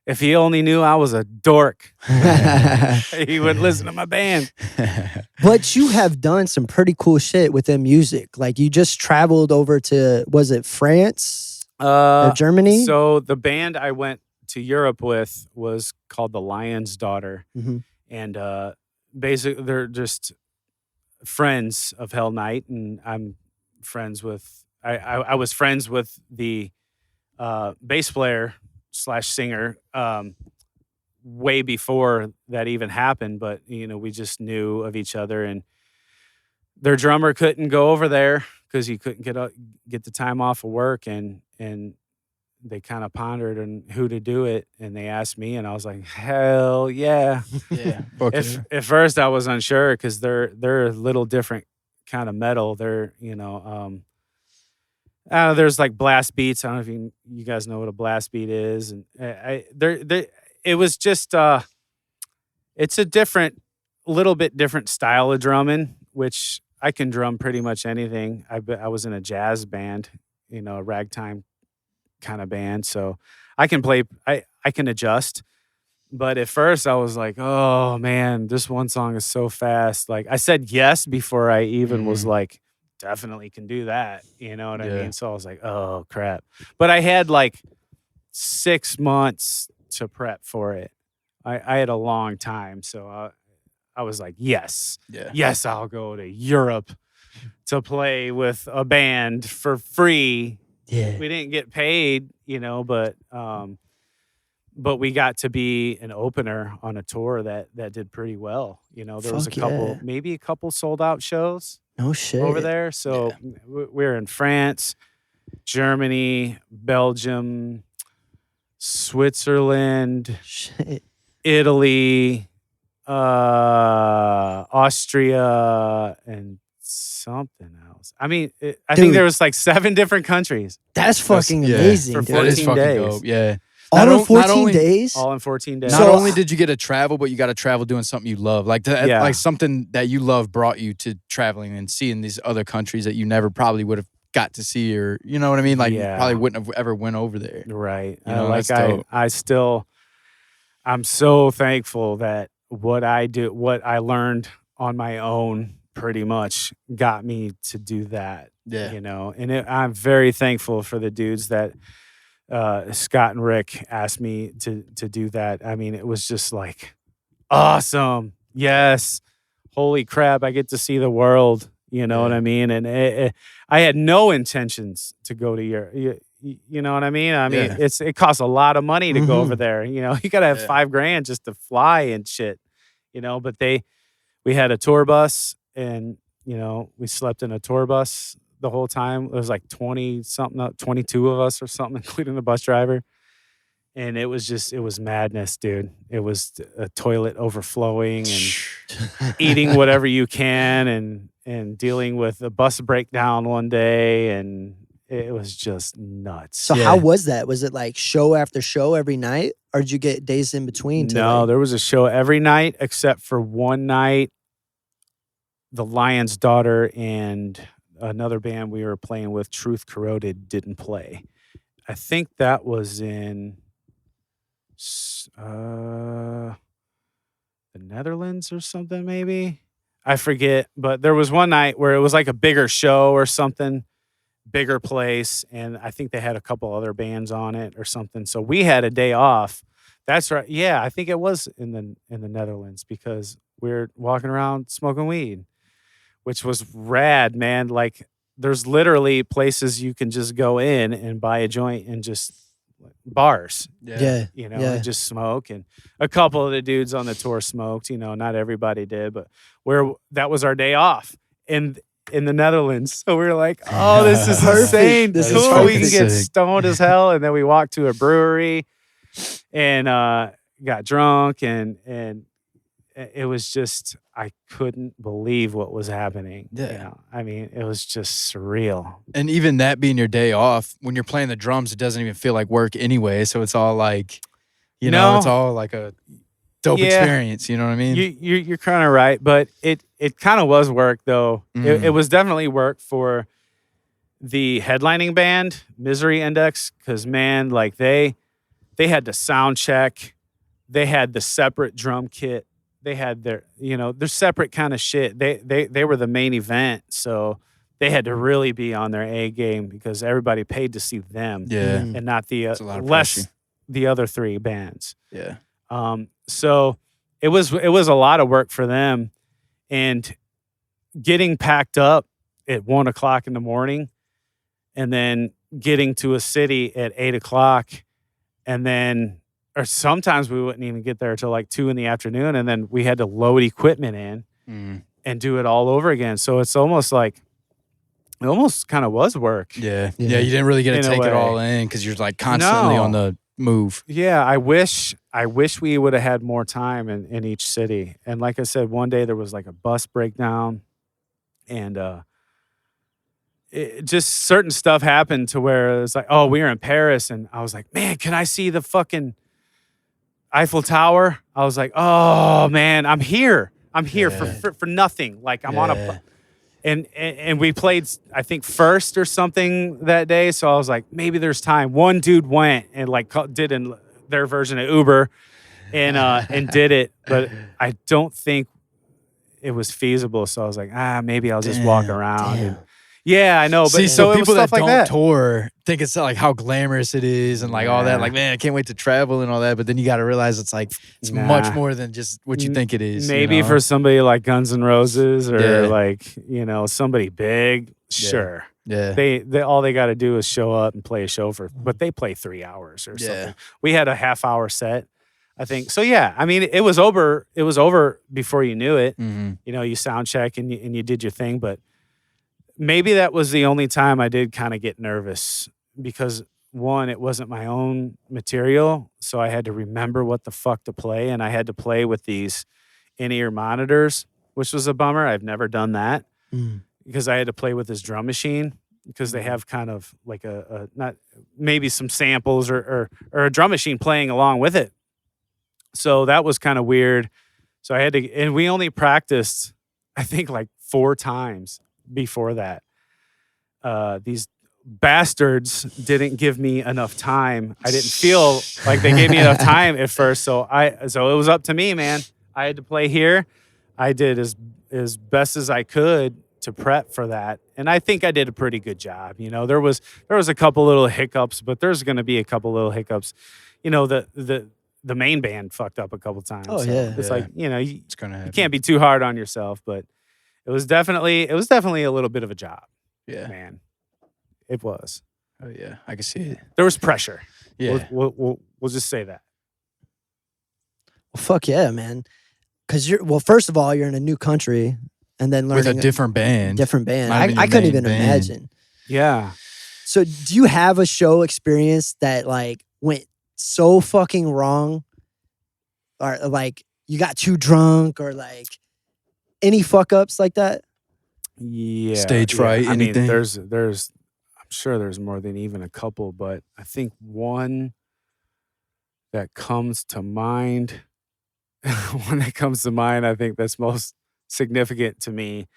if he only knew I was a dork, he would listen to my band. But you have done some pretty cool shit within music. Like you just traveled over to, was it France or Germany? So the band I went to Europe with was called the Lion's Daughter. And basically they're just friends of Hell Night, and I'm friends with I was friends with the bass player / singer way before that even happened, but you know, we just knew of each other, and their drummer couldn't go over there because he couldn't get the time off of work, and they kind of pondered on who to do it, and they asked me, and I was like, hell yeah. At first I was unsure because they're a little different kind of metal. They're, you know, there's like blast beats. I don't know if you guys know what a blast beat is, and it was just it's a little bit different style of drumming, which I can drum pretty much anything. I was in a jazz band, you know, a ragtime kind of band, so I can play. I can adjust. But at first I was like, oh man, this one song is so fast. Like I said yes before I even was like, definitely can do that. You know what I mean? So I was like, oh crap. But I had like 6 months to prep for it. I had a long time. So I was like, yes, I'll go to Europe to play with a band for free. Yeah. We didn't get paid, you know, but we got to be an opener on a tour that did pretty well. You know, there was maybe a couple sold out shows. No shit. Over there. So we're in France, Germany, Belgium, Switzerland, Italy, Austria, and something else. I mean, I think there was like 7 different countries. That's fucking amazing. For 14 days. Dope. Yeah. All in 14 days? All in 14 days. Not only did you get to travel, but you got to travel doing something you love. Like something that you love brought you to traveling and seeing these other countries that you never probably would have got to see, or you know what I mean? Like you probably wouldn't have ever went over there. Right. You know, like I'm so thankful that what I learned on my own pretty much got me to do that. Yeah. You know, and I'm very thankful for the dudes that Scott and Rick asked me to do that. I mean, it was just like awesome. Yes. Holy crap, I get to see the world. You know what I mean? And I had no intentions to go to Europe. You know what I mean? I mean, it costs a lot of money to go over there. You know, you got to have $5,000 just to fly and shit. You know, but we had a tour bus, and you know, we slept in a tour bus the whole time. It was like 22 of us or something, including the bus driver. And it was madness, dude. It was a toilet overflowing and eating whatever you can and dealing with a bus breakdown one day. And it was just nuts. So how was that? Was it like show after show every night? Or did you get days in between? No, there was a show every night except for one night. The Lion's Daughter and another band we were playing with, Truth Corroded, didn't play. I think that was in the Netherlands or something, maybe. I forget, but there was one night where it was like a bigger show or something, bigger place, and I think they had a couple other bands on it or something. So we had a day off. That's right. Yeah, I think it was in the Netherlands because we were walking around smoking weed, which was rad, man. Like there's literally places you can just go in and buy a joint and just bars. You know, and just smoke. And a couple of the dudes on the tour smoked, you know, not everybody did, but that was our day off in the Netherlands. So we were like, oh, this is insane. This is cool. We can get stoned as hell. And then we walked to a brewery and got drunk and it was just, I couldn't believe what was happening. Yeah. You know? I mean, it was just surreal. And even that being your day off, when you're playing the drums, it doesn't even feel like work anyway. So it's all like, you know, it's all like a dope experience. You know what I mean? You're kind of right. But it kind of was work, though. It was definitely work for the headlining band, Misery Index, because, man, like they had to sound check. They had the separate drum kit. They had their separate kind of shit. They were the main event, so they had to really be on their A game because everybody paid to see them, and not the the other three bands. Yeah. So it was a lot of work for them, and getting packed up at 1 o'clock in the morning, and then getting to a city at 8 o'clock, and then. Or sometimes we wouldn't even get there until like 2 in the afternoon, and then we had to load equipment in and do it all over again. So it's almost like it almost kind of was work. Yeah. You didn't really get to take it all in because you're like constantly on the move. Yeah, I wish we would have had more time in each city. And like I said, one day there was like a bus breakdown, and just certain stuff happened to where it's like, oh, we were in Paris, and I was like, man, can I see the fucking Eiffel Tower? I was like, oh man, I'm here for nothing. Like I'm on a, and we played, I think, first or something that day. So I was like, maybe there's time. One dude went and like did in their version of Uber and did it, but I don't think it was feasible. So I was like, maybe I'll just walk around. And, yeah, I know. But see, so people that like don't tour think it's like how glamorous it is and like all that. Like, man, I can't wait to travel and all that. But then you got to realize it's like it's much more than just what you think it is. Maybe for somebody like Guns N' Roses or like somebody big, sure. Yeah. They all they got to do is show up and play a show but they play 3 hours or something. We had a half-hour set, I think. So yeah, I mean, it was over. It was over before you knew it. Mm-hmm. You know, you sound check and you did your thing, but. Maybe that was the only time I did kind of get nervous because, one, it wasn't my own material, so I had to remember what the fuck to play, and I had to play with these in-ear monitors, which was a bummer. I've never done that because I had to play with this drum machine because they have kind of like not maybe some samples or a drum machine playing along with it. So that was kind of weird. So I had to, and we only practiced, I think, like 4 times. Before that, these bastards didn't give me enough time. I didn't feel like they gave me enough time at first, so it was up to me, man. I had to play here. I did as best as I could to prep for that. And I think I did a pretty good job. You know, there was a couple little hiccups, but there's going to be a couple little hiccups. You know, the main band fucked up a couple times. Oh, so yeah. it's like, you know, you It's gonna happen. can't be too hard on yourself, but it was definitely a little bit of a job. Yeah. Man. It was. Oh yeah, I can see it. There was pressure. Yeah. We'll just say that. Well, fuck yeah, man. Because first of all, you're in a new country, and then learning With a different band. Different band. Not even I your couldn't main even band. imagine. Yeah. So, do you have a show experience that like went so fucking wrong, or like you got too drunk, or like any fuck ups like that? Yeah. Stage fright, I mean, anything? there's I'm sure there's more than even a couple, but I think one that comes to mind, I think that's most significant to me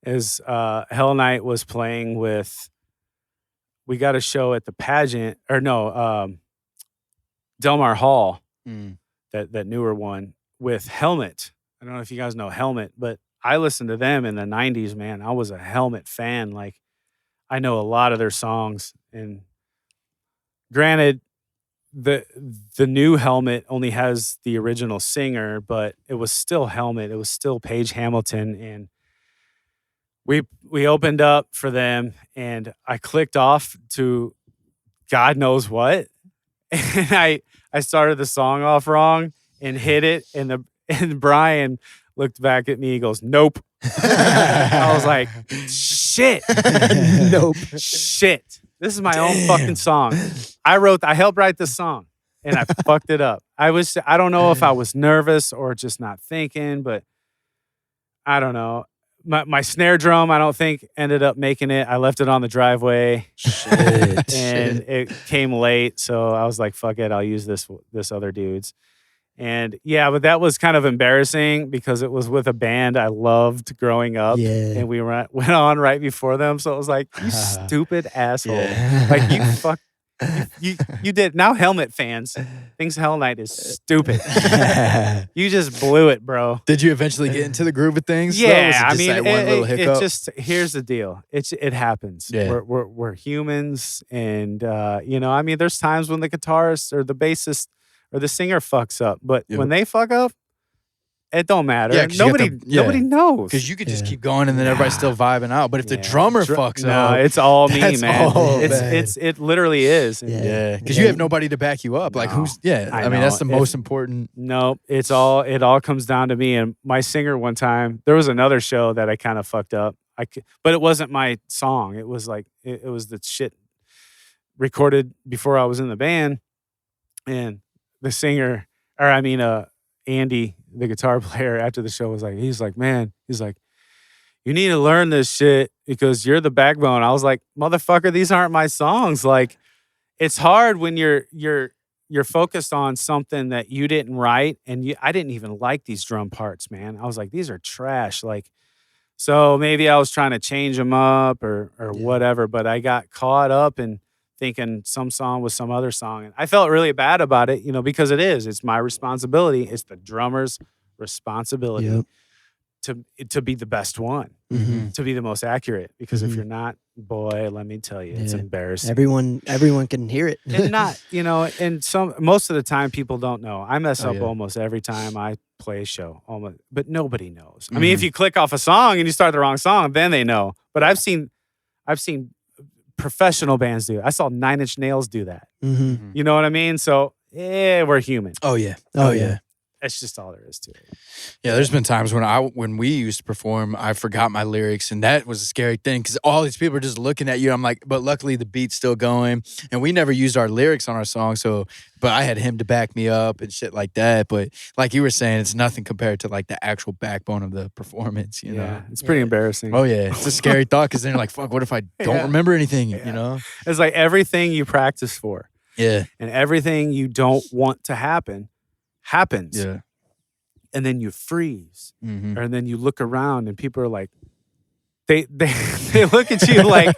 is Hell Night was playing with, we got a show at the pageant, or no, Delmar Hall, that newer one with Helmet. I don't know if you guys know Helmet, but I listened to them in the 90s, man. I was a Helmet fan. Like, I know a lot of their songs. And granted, the new Helmet only has the original singer, but it was still Helmet. It was still Paige Hamilton. And we opened up for them, and I clicked off to God knows what. And I started the song off wrong and hit it, and Brian looked back at me. He goes, "Nope." I was like, "Shit, Nope. shit. This is my own fucking song. I helped write this song, and I fucked it up. I don't know if I was nervous or just not thinking, but I don't know. My snare drum, I don't think ended up making it. I left it on the driveway, Shit. and it came late. So I was like, fuck it, I'll use this other dude's. And yeah, but that was kind of embarrassing because it was with a band I loved growing up. Yeah. And we went on right before them. So it was like, you stupid asshole. Yeah. Like, you fuck. You did. Now Helmet fans thinks Hell Night is stupid. You just blew it, bro. Did you eventually get into the groove of things? though? Yeah, Was it I just mean, that one little hiccup? it just, here's the deal. It happens. Yeah. We're humans, and you know, I mean, there's times when the guitarist or the bassist or the singer fucks up, but Yeah. when they fuck up, it don't matter. Yeah, 'cause you got Nobody knows. Because you could just Yeah. keep going and then everybody's still vibing out. But if the drummer fucks up, it's all me, that's man. all It literally is. And Yeah. because you have nobody to back you up. Like No. I mean, know. that's the If- most important. No, it all comes down to me. And my singer one time, there was another show that I kind of fucked up. But it wasn't my song. It was like it was the shit recorded before I was in the band, and the singer, Andy, the guitar player, after the show was like, he's like, you need to learn this shit because you're the backbone. I was like, motherfucker, these aren't my songs. Like, it's hard when you're focused on something that you didn't write, and I didn't even like these drum parts, man. I was like, these are trash. Like, so maybe I was trying to change them up or whatever, but I got caught up in thinking some song was some other song. And I felt really bad about it, you know, because it's my responsibility. It's the drummer's responsibility Yep. to be the best one, Mhm. to be the most accurate. Because if Mhm. you're not, boy, let me tell you, it's Yeah. embarrassing. Everyone can hear it. And not, you know, and most of the time people don't know. I mess Oh, up yeah. almost every time I play a show, but nobody knows. I mean, if you click off a song and you start the wrong song, then they know. But I've seen professional bands do it. I saw 9 Inch Nails do that. Mhm. You know what I mean? So, we're human. Oh yeah. Oh, yeah. That's just all there is to it. Yeah, there's been times when we used to perform, I forgot my lyrics, and that was a scary thing because all these people are just looking at you. I'm like, but luckily the beat's still going, and we never used our lyrics on our song, but I had him to back me up and shit like that. But like you were saying, it's nothing compared to like the actual backbone of the performance. You know? It's pretty embarrassing. Oh yeah, it's a scary thought because then you're like, fuck, what if I don't Yeah. remember anything? Yeah. You know? It's like everything you practice for Yeah. and everything you don't want to happen happens. Yeah. And then you freeze. Mm-hmm. And then you look around and people are like, they look at you like,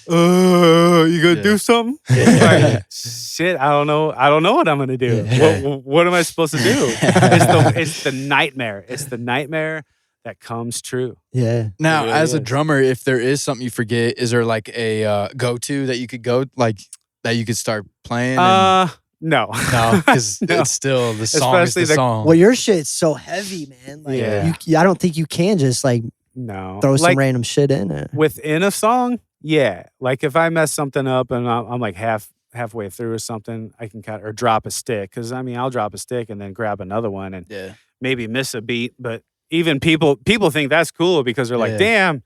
you gonna do something? Like, shit, I don't know what I'm gonna do. Yeah. What am I supposed to do? It's the nightmare. It's the nightmare that comes true. Yeah. Now, really as a is. drummer, if there is something you forget, is there like a go-to that you could go like that you could start playing? No. No, because No. it's still the song Especially is the song. Well, your shit's so heavy, man. Like, Yeah. I don't think you can just like No. throw some Like, random shit in it. within a song, yeah. Like if I mess something up and I'm like halfway through or something, I can or drop a stick. Because I mean, I'll drop a stick and then grab another one and maybe miss a beat. But even people think that's cool because they're like, damn,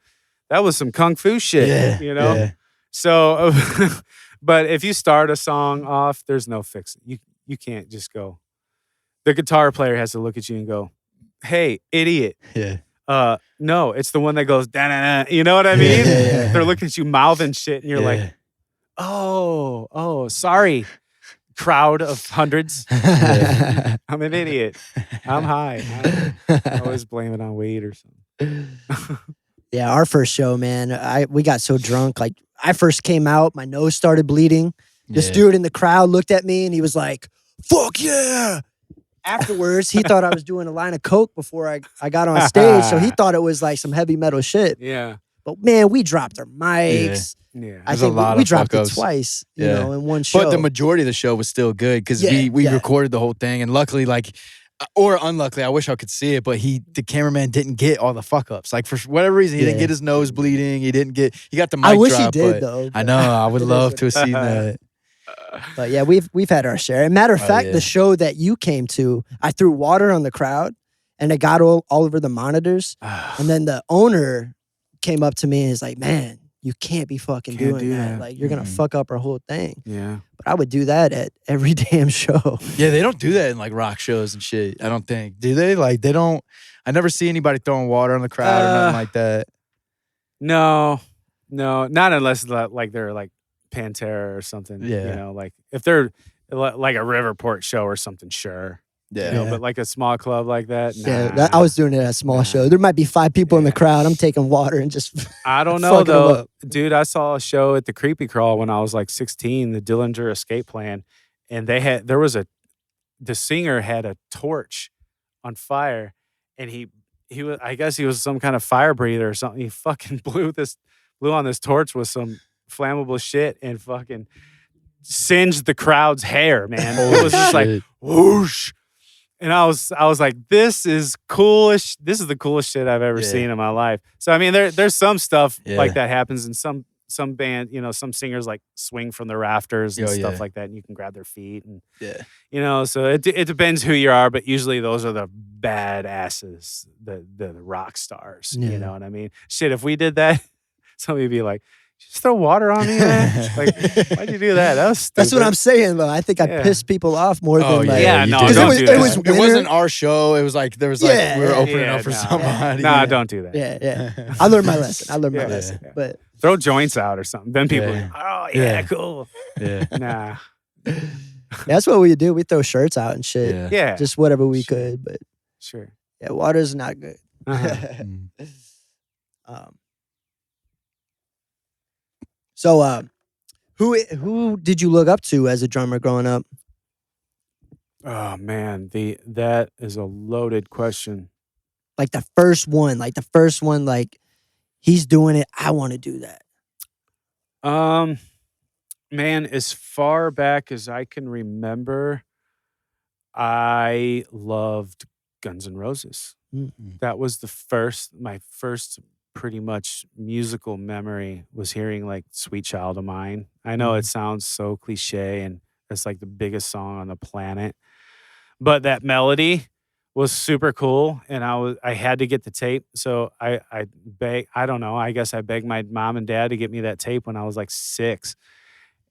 that was some kung fu shit, you know? Yeah. So, but if you start a song off, there's no fixing. You can't just go. The guitar player has to look at you and go, hey, idiot. Yeah. No, it's the one that goes da-na-na. You know what I mean? Yeah. They're looking at you mouthing shit, and you're like, oh, sorry, crowd of hundreds. I'm an idiot. I'm high. I always blame it on weed or something. Yeah, our first show, man, we got so drunk. Like, I first came out, my nose started bleeding. This dude in the crowd looked at me and he was like, fuck yeah. Afterwards, he thought I was doing a line of coke before I got on stage. So he thought it was like some heavy metal shit. Yeah. But man, we dropped our mics. Yeah. I think we dropped it twice, you know, in one show. But the majority of the show was still good because we recorded the whole thing. And luckily, like, or unluckily, I wish I could see it, but the cameraman didn't get all the fuck ups. Like, for whatever reason, he didn't get his nose bleeding. He got the mic I wish drop, he did, though. I know. I would love to have seen that. But yeah, we've had our share. And matter of fact, the show that you came to, I threw water on the crowd and it got all over the monitors. And then the owner came up to me and is like, man, you can't be fucking doing that. Like, you're going to fuck up our whole thing. Yeah. But I would do that at every damn show. Yeah, they don't do that in like rock shows and shit. I don't think. Do they? Like, they don't. I never see anybody throwing water on the crowd or nothing like that. No, not unless like they're like Pantera or something. Yeah. You know, like if they're like a Riverport show or something, sure. Yeah. You know, but like a small club like that, nah. Yeah, I was doing it at a small show. There might be 5 people in the crowd. I'm taking water and just I don't know fucking 'em though. up. Dude, I saw a show at the Creepy Crawl when I was like 16, the Dillinger Escape Plan, and the singer had a torch on fire, and he was, I guess he was some kind of fire breather or something. He fucking blew on this torch with some flammable shit and fucking singed the crowd's hair, man. It was just like whoosh. And I was like, this is coolest. This is the coolest shit I've ever seen in my life. So I mean, there's some stuff like that happens in some band. You know, some singers like swing from the rafters and stuff like that, and you can grab their feet and you know. So it depends who you are, but usually those are the badasses, the rock stars. You know what I mean? Shit, if we did that, somebody would be like, just throw water on me, man. Like, why'd you do that? That was stupid. That's what I'm saying, though. I think I pissed people off more than like. Yeah, no, don't do that. It wasn't our show. It was like we were opening up for somebody. Nah, don't do that. Yeah. I learned my lesson. But throw joints out or something. Then people are like, oh yeah, cool. Yeah. Nah. That's what we do. We throw shirts out and shit. Yeah. Just whatever we could. But sure. Yeah, water's not good. So, who did you look up to as a drummer growing up? Oh man, that is a loaded question. Like the first one, like he's doing it. I want to do that. Man, as far back as I can remember, I loved Guns N' Roses. Mm-hmm. That was my first pretty much musical memory was hearing like Sweet Child of Mine. I know it sounds so cliche and it's like the biggest song on the planet, but that melody was super cool and I had to get the tape. So I guess I begged my mom and dad to get me that tape when I was like 6,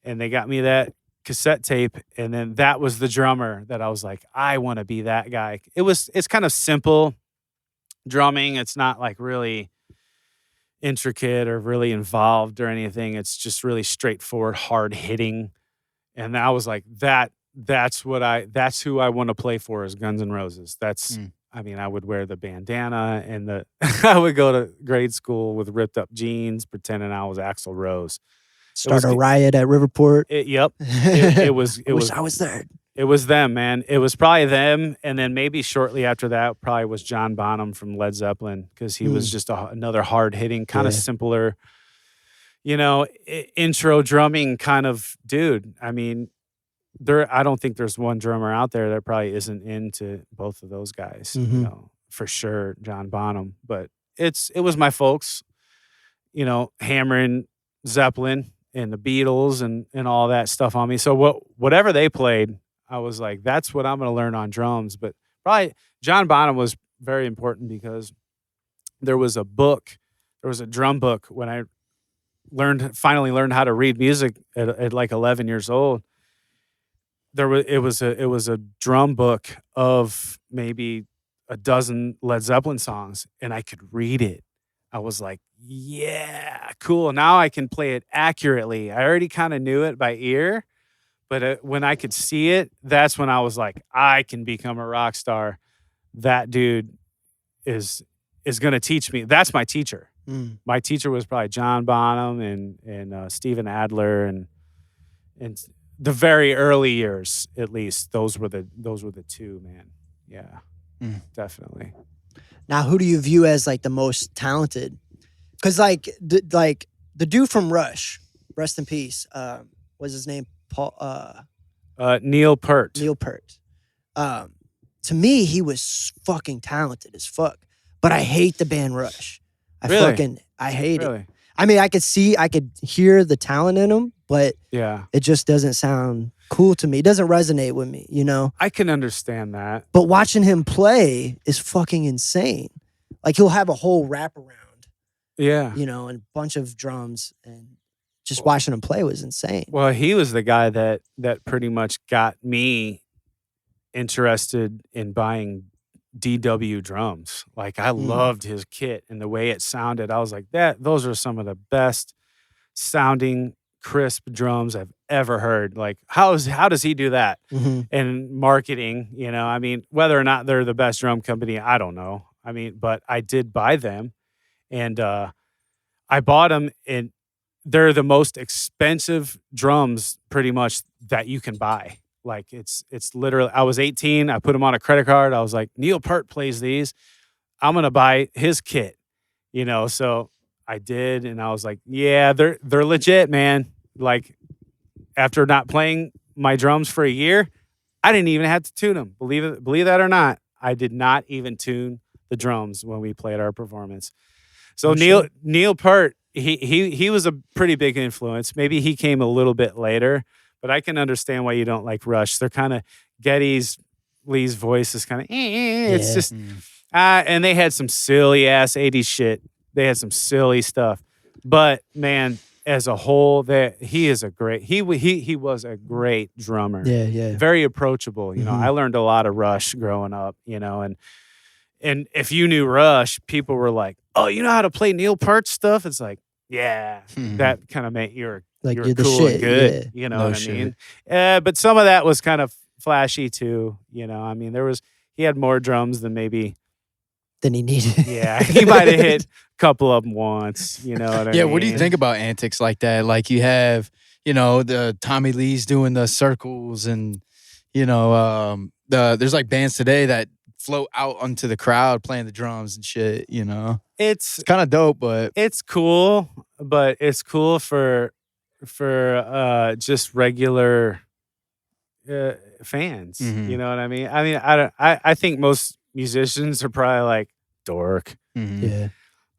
and they got me that cassette tape, and then that was the drummer that I was like, I want to be that guy. It's kind of simple drumming. It's not like really intricate or really involved or anything. It's just really straightforward, hard hitting. And I was like, that's who I want to play for is Guns N' Roses. I mean, I would wear the bandana and I would go to grade school with ripped up jeans, pretending I was Axl Rose. Start a riot at Riverport. It was. I wish I was there. It was them, man. It was probably them, and then maybe shortly after that, probably was John Bonham from Led Zeppelin, because he was just another hard-hitting, kind of simpler, intro drumming kind of dude. I mean, I don't think there's one drummer out there that probably isn't into both of those guys. For sure, John Bonham. But it was my folks, hammering Zeppelin and the Beatles and all that stuff on me. So whatever they played, I was like, that's what I'm going to learn on drums. But probably John Bonham was very important because there was a drum book when I finally learned how to read music at like 11 years old. It was a drum book of maybe a dozen Led Zeppelin songs, and I could read it. I was like, yeah, cool. Now I can play it accurately. I already kind of knew it by ear. But when I could see it, that's when I was like, I can become a rock star. That dude is going to teach me. That's my teacher. My teacher was probably John Bonham and Steven Adler and the very early years, at least. Those were the two, man. Yeah, definitely. Now, who do you view as like the most talented? Because the dude from Rush, rest in peace. What's his name? Neil Peart. Neil Peart. To me, he was fucking talented as fuck. But I hate the band Rush. I hate it. I mean, I could hear the talent in him, but it just doesn't sound cool to me. It doesn't resonate with me, I can understand that. But watching him play is fucking insane. Like, he'll have a whole wraparound. Yeah. And a bunch of drums, and just watching him play was insane. Well, he was the guy that pretty much got me interested in buying DW drums. Like, I loved his kit and the way it sounded. I was like, those are some of the best sounding crisp drums I've ever heard. Like, how does he do that? And marketing, I mean, whether or not they're the best drum company, I don't know. I mean, but I did buy them, and I bought them, and they're the most expensive drums pretty much that you can buy. Like, it's literally, I was 18. I put them on a credit card. I was like, Neil Peart plays these. I'm going to buy his kit, so I did. And I was like, yeah, they're legit, man. Like, after not playing my drums for a year, I didn't even have to tune them. Believe that or not, I did not even tune the drums when we played our performance. So Neil Peart, he was a pretty big influence. Maybe he came a little bit later, but I can understand why you don't like Rush. They're kind of Lee's voice is kind of it's just and they had some silly ass 80s shit. They had some silly stuff. But man, as a whole, he was a great drummer. Yeah. Very approachable. I learned a lot of Rush growing up, and if you knew Rush, people were like, "Oh, you know how to play Neil Peart stuff?" It's like, yeah, that kind of meant you're cool and good. You know what I mean? But some of that was kind of flashy too. I mean, he had more drums than he needed. Yeah, he might have hit a couple of them once. You know what I mean? Yeah, what do you think about antics like that? Like, you have, the Tommy Lee's doing the circles, and there's like bands today that float out onto the crowd playing the drums and shit. It's kind of dope, but it's cool. But it's cool for just regular fans. You know what I mean? I mean, I think most musicians are probably like, dork. Yeah.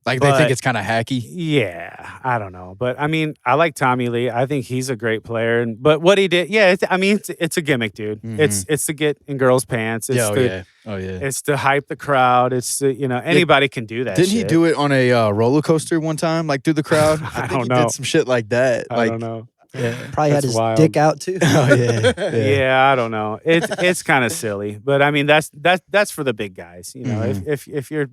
Like, they think it's kind of hacky. Yeah, I don't know, but I mean, I like Tommy Lee. I think he's a great player. But what he did, it's a gimmick, dude. It's to get in girls' pants. It's to hype the crowd. It's to, anybody can do that. Didn't he do it on a roller coaster one time, like through the crowd? I think don't know. He did some shit like that. I don't know. Yeah, probably had his dick out too. Oh yeah. Yeah, I don't know. It's kind of silly, but I mean, that's for the big guys. If you're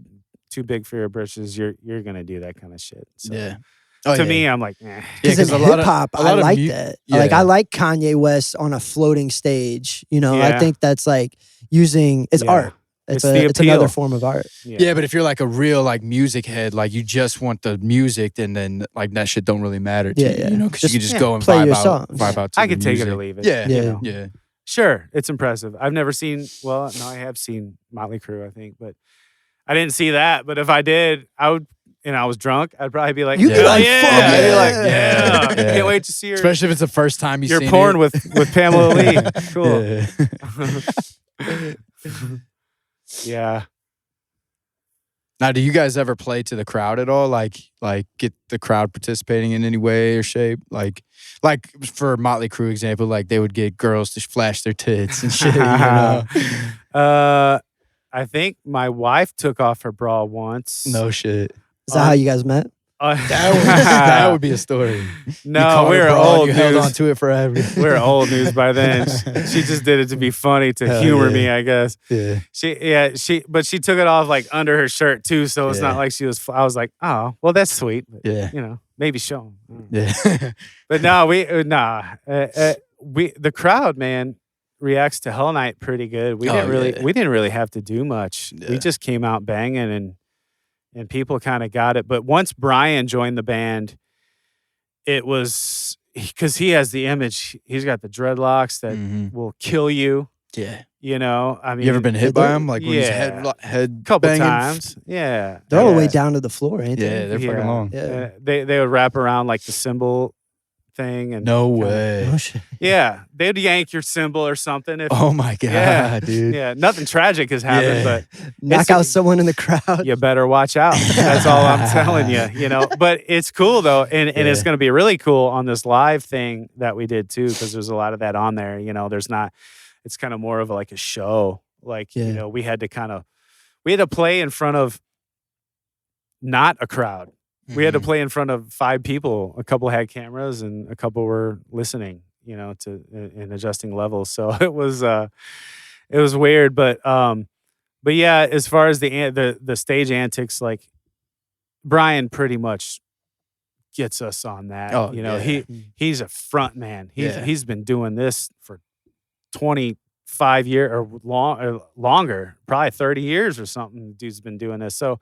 too big for your britches, you're gonna do that kind of shit. So, yeah. To me, I'm like, because in hip hop, I like that. Yeah. Like, I like Kanye West on a floating stage. I think that's like it's art. It's another form of art. Yeah, but if you're like a real like music head, like you just want the music, and then like that shit don't really matter to you, because you can just go and play vibe your out. songs. Vibe out to I could take music. it or leave it. Yeah. Sure, it's impressive. I've never seen. Well, no, I have seen Motley Crue, I think, but I didn't see that. But if I did, I would. And I was drunk, I'd probably be like, You'd be like, yeah. fuck I'd be like, yeah. yeah. Can't wait to see her. Especially if it's the first time you've You're seen porn it. with Pamela Lee. Cool. Yeah. Now, do you guys ever play to the crowd at all? Like get the crowd participating in any way or shape? Like for Motley Crue example, like they would get girls to flash their tits and shit. You know? I think my wife took off her bra once. No shit. Is that how you guys met? That would be a story. No, we were old You news. held on to it forever. We were old news by then. She just did it to be funny, to humor me, I guess. Yeah. But she took it off like under her shirt too, so it's not like she was. I was like, oh, well, that's sweet. But, you know, maybe show them. Yeah. But no, the crowd, man, reacts to Hell Night pretty good. We didn't really have to do much. We just came out banging and people kind of got it. But once Brian joined the band, it was because he has the image. He's got the dreadlocks that will kill you. Yeah. You know, I mean, you ever been hit by him? Like when he's head couple banging? Times. Yeah. They're all the way down to the floor, ain't they? Yeah, they're fucking long. Yeah. They would wrap around like the cymbal thing. And no way. Oh, shit. Yeah. They'd yank your cymbal or something. Oh my God, dude. Yeah. Nothing tragic has happened, but knock out someone in the crowd. You better watch out. That's all I'm telling you, you know. But it's cool though. And it's going to be really cool on this live thing that we did too, because there's a lot of that on there. You know, it's kind of more of like a show. Like, you know, we had to play in front of not a crowd. We had to play in front of 5 people. A couple had cameras and a couple were listening, you know, and adjusting levels. So it was weird, but yeah, as far as the stage antics, like Brian pretty much gets us on that. Oh, you know, he's a front man. He's been doing this for 25 years or longer, probably 30 years or something. The dude's been doing this. So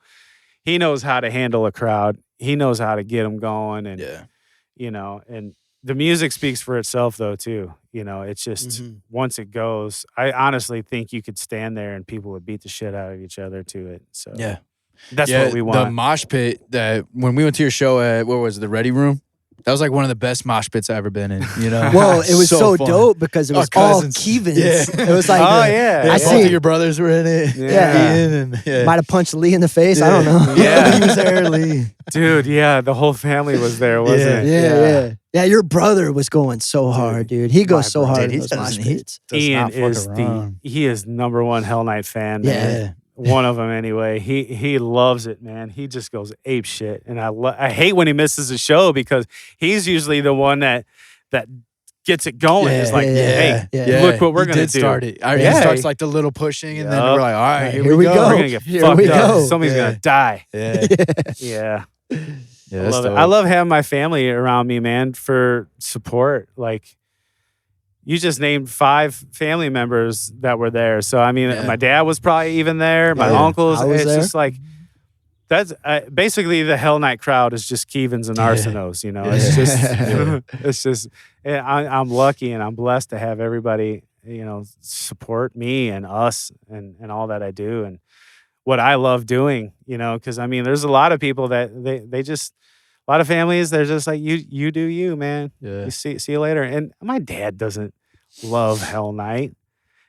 he knows how to handle a crowd. He knows how to get them going. And, you know, and the music speaks for itself though, too. You know, it's just once it goes, I honestly think you could stand there and people would beat the shit out of each other to it. So that's what we want. The mosh pit that when we went to your show at, what was it, the Ready Room? That was like one of the best mosh pits I've ever been in, you know? Well, it was so fun. Dope because it was all Kevins. Yeah. It was like, I see your brothers were in it. Might have punched Lee in the face. I don't know. Yeah. He was there, Lee. Dude, the whole family was there, wasn't it? Yeah, your brother was going so hard, dude. He goes so hard in those mosh pits. Ian he is #1 Hell Night fan, man. Yeah. One of them anyway. He loves it, man. He just goes ape shit, and I hate when he misses a show because he's usually the one that gets it going. It's like, hey, look what we're gonna do. Start it. He starts like the little pushing, and then we're like, all right, here we go. We're gonna get fucked up. Somebody's gonna die. Yeah. I love it. I love having my family around me, man, for support. Like, you just named 5 family members that were there. So, I mean, my dad was probably even there. My uncles. It's there. Just like, that's basically the Hell Night crowd is just Kevins and Arseneaus, you know. It's just, it's just, I'm lucky and I'm blessed to have everybody, you know, support me and us and all that I do and what I love doing, you know, because I mean, there's a lot of people that they just, a lot of families, they're just like, you do you, man. You see you later. And my dad doesn't love Hell Night.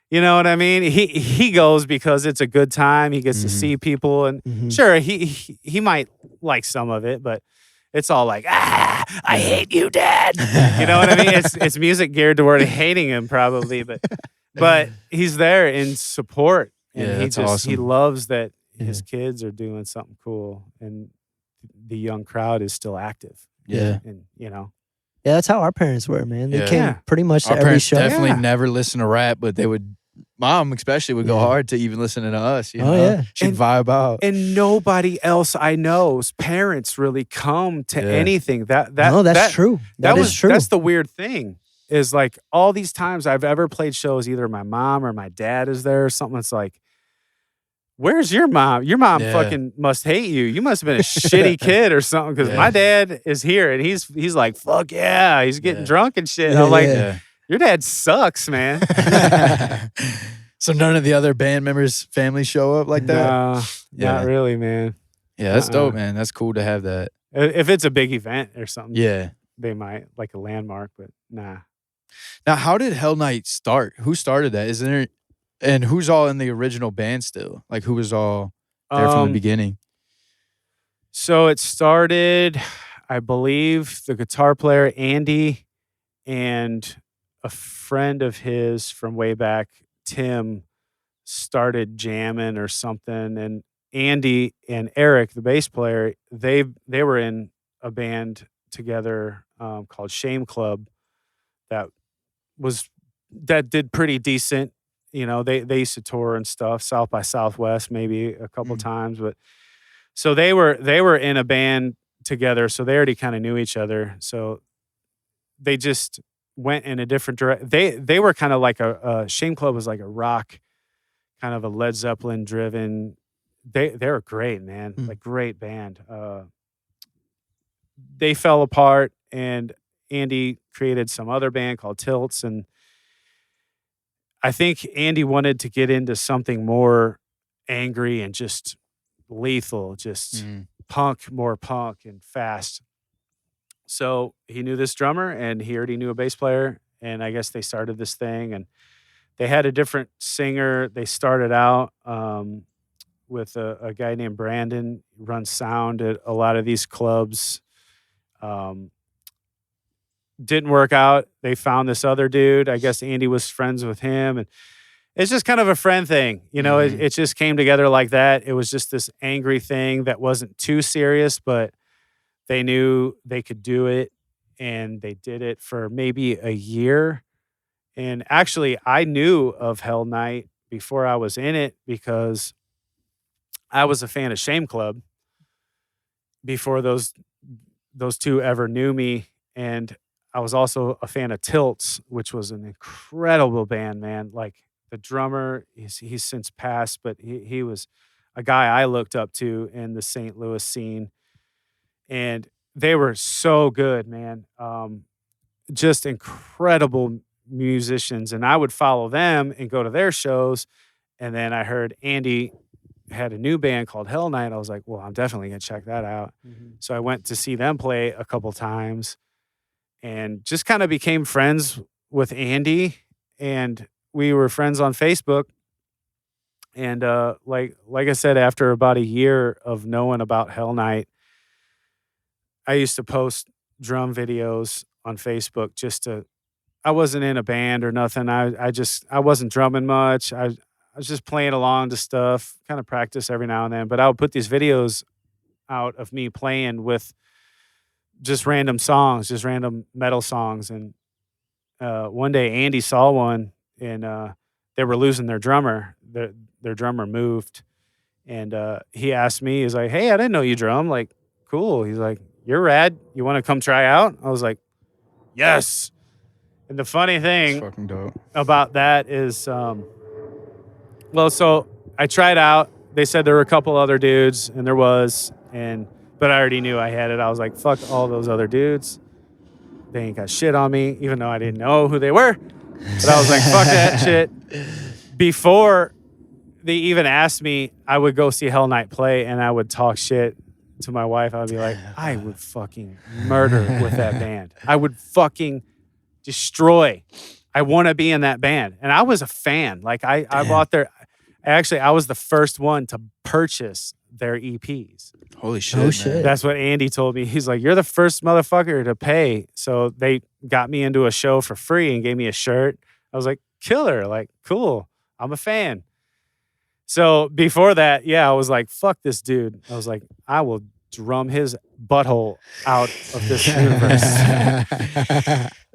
You know what I mean? He goes because it's a good time. He gets to see people, and sure, he might like some of it, but it's all like, I hate you, Dad. You know what I mean? It's music geared toward hating him, probably, but he's there in support, and he loves that his kids are doing something cool, and the young crowd is still active. And you know. Yeah, that's how our parents were, man. They came pretty much to our every show. Definitely never listen to rap, but they would. Mom especially would go hard to even listening to us. You know? She'd vibe out. And nobody else I know's parents really come to anything. That's true. That is true. That's the weird thing. Is like all these times I've ever played shows, either my mom or my dad is there or something. It's like, where's your mom? Your mom fucking must hate you. You must have been a shitty kid or something. Because my dad is here and he's like, fuck yeah. He's getting drunk and shit. I'm like, Your dad sucks, man. So none of the other band members' families show up like that? No, not really, man. Yeah, that's dope, man. That's cool to have that. If it's a big event or something, yeah, they might, like a landmark, but nah. Now, how did Hell Night start? Who started that? Isn't there, and who's all in the original band still? Like, who was all there from the beginning? So it started, I believe, the guitar player, Andy, and a friend of his from way back, Tim, started jamming or something. And Andy and Eric, the bass player, they were in a band together called Shame Club that did pretty decent. You know, they used to tour and stuff, South by Southwest maybe a couple times, but so they were in a band together, so they already kind of knew each other. So they just went in a different direction. They were kind of like a Shame Club was like a rock, kind of a Led Zeppelin driven. They were great, man, like great band. They fell apart, and Andy created some other band called Tilts, and I think Andy wanted to get into something more angry and just lethal, just more punk and fast. So he knew this drummer, and he already knew a bass player, and I guess they started this thing, and they had a different singer. They started out with a guy named Brandon, runs sound at a lot of these clubs. Didn't work out. They found this other dude. I guess Andy was friends with him, and it's just kind of a friend thing. You know, it just came together like that. It was just this angry thing that wasn't too serious, but they knew they could do it, and they did it for maybe a year. And actually, I knew of Hell Night before I was in it because I was a fan of Shame Club before those two ever knew me. And I was also a fan of Tilts, which was an incredible band, man. Like the drummer, he's since passed, but he was a guy I looked up to in the St. Louis scene. And they were so good, man. Just incredible musicians. And I would follow them and go to their shows. And then I heard Andy had a new band called Hell Night. I was like, well, I'm definitely going to check that out. So I went to see them play a couple times and just kind of became friends with Andy. And we were friends on Facebook. And like I said, after about a year of knowing about Hell Night, I used to post drum videos on Facebook I wasn't in a band or nothing. I wasn't drumming much. I was just playing along to stuff, kind of practice every now and then. But I would put these videos out of me playing with just random songs, just random metal songs. And one day Andy saw one, and they were losing their drummer. Their drummer moved. And he asked me, he's like, hey, I didn't know you drum. Like, cool. He's like, you're rad. You want to come try out? I was like, yes. And the funny thing about that is, so I tried out. They said there were a couple other dudes, and there was, but I already knew I had it. I was like, fuck all those other dudes. They ain't got shit on me, even though I didn't know who they were. But I was like, fuck that shit. Before they even asked me, I would go see Hell Night play, and I would talk shit to my wife. I would be like, I would fucking murder with that band. I would fucking destroy. I want to be in that band. And I was a fan. Like I bought I was the first one to purchase their EPs. Holy shit. Oh, shit. That's what Andy told me. He's like, you're the first motherfucker to pay. So they got me into a show for free and gave me a shirt. I was like, killer. Like, cool. I'm a fan. So before that, I was like, fuck this dude. I was like, I will drum his butthole out of this universe.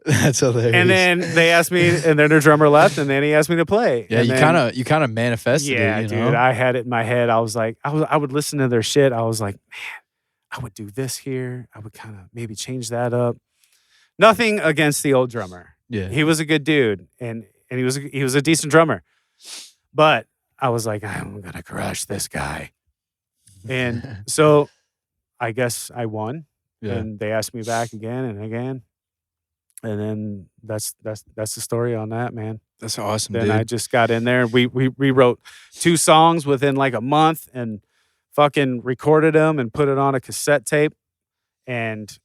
That's hilarious. And then they asked me, and then their drummer left, and then he asked me to play. Yeah, and you kind of manifested it. Yeah, dude, I had it in my head. I was like, I would listen to their shit. I was like, man, I would do this here. I would kind of maybe change that up. Nothing against the old drummer. Yeah, he was a good dude, and he was a decent drummer. But I was like, I'm gonna crush this guy. And so I guess I won. Yeah. And they asked me back again and again. And then that's the story on that, man. That's awesome, then dude. I just got in there. We rewrote 2 songs within like a month and fucking recorded them and put it on a cassette tape. And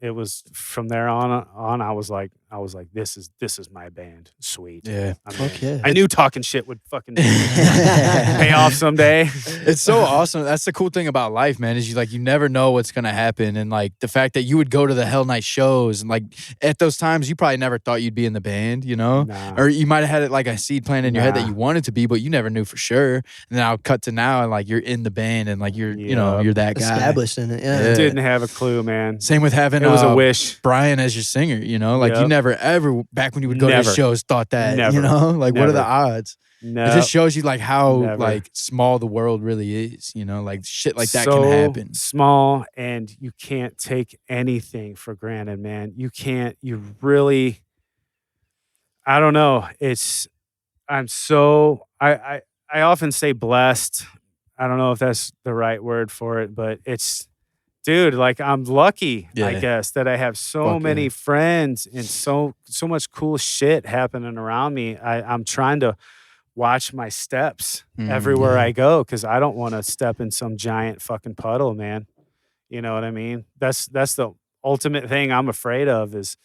it was from there on. I was like, this is my band. Sweet. Yeah. Okay. I knew talking shit would fucking pay off someday. It's so awesome. That's the cool thing about life, man, is you never know what's gonna happen. And like the fact that you would go to the Hell Night shows and like at those times you probably never thought you'd be in the band, Nah. Or you might have had it like a seed planted in your head that you wanted to be, but you never knew for sure. And then I'll cut to now and like you're in the band and like you're you're that guy. Established in it. Yeah. Didn't have a clue, man. Same with having It was a wish. Brian as your singer, like you never ever back when you would go to shows thought that, Never. like what are the odds? No. It just shows you like how Never. like small the world really is, like shit like that so can happen. Small, and you can't take anything for granted, man. You can't. You really. I don't know. I'm so. I often say blessed. I don't know if that's the right word for it, but it's. Dude, like I'm lucky, I guess, that I have so many friends and so much cool shit happening around me. I'm trying to watch my steps everywhere I go because I don't want to step in some giant fucking puddle, man. You know what I mean? That's the ultimate thing I'm afraid of is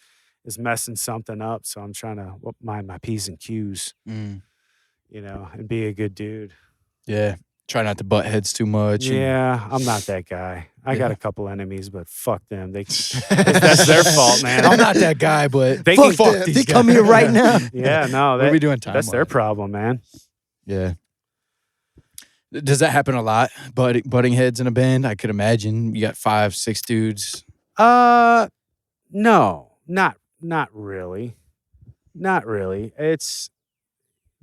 messing something up. So I'm trying to mind my P's and Q's, and be a good dude. Yeah. Try not to butt heads too much. Yeah, I'm not that guy. I got a couple enemies, but fuck them. That's their fault, man. I'm not that guy, but they fuck these they guys. come here right now. Yeah, no. What are we doing time? That's their problem, man. Yeah. Does that happen a lot? Butting heads in a band? I could imagine. You got 5, 6 dudes. No, not really. Not really.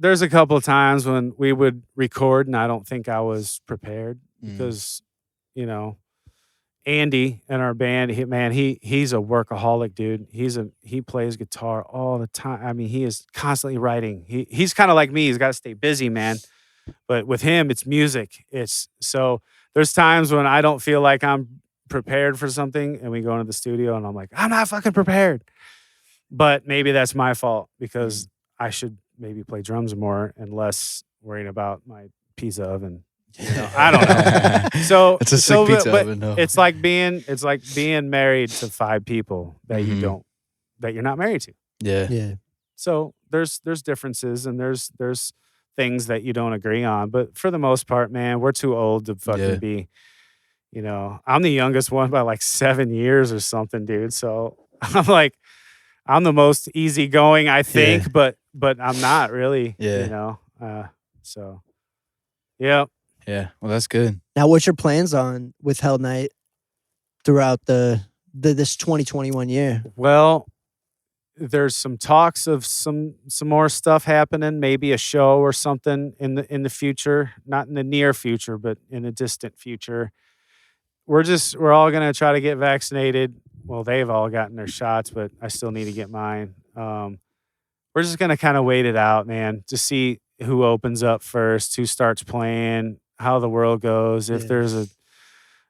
There's a couple of times when we would record and I don't think I was prepared because, Andy in our band, he's a workaholic, dude. He plays guitar all the time. I mean, he is constantly writing. He's kind of like me. He's got to stay busy, man. But with him, it's music. So there's times when I don't feel like I'm prepared for something and we go into the studio and I'm like, I'm not fucking prepared. But maybe that's my fault because I should maybe play drums more and less worrying about my pizza oven. I don't know. So it's a sick pizza oven. No. It's like being married to 5 people that you're not married to. Yeah. So there's differences and there's things that you don't agree on, but for the most part, man, we're too old to fucking be. I'm the youngest one by like 7 years or something, dude. So I'm the most easygoing, I think, but I'm not really, so, yeah. Yeah, well, that's good. Now, what's your plans on with Hell Night throughout this 2021 year? Well, there's some talks of some more stuff happening, maybe a show or something in the future, not in the near future, but in the distant future. We're all going to try to get vaccinated. Well, they've all gotten their shots, but I still need to get mine. We're just going to kind of wait it out, man, to see who opens up first, who starts playing, how the world goes, if there's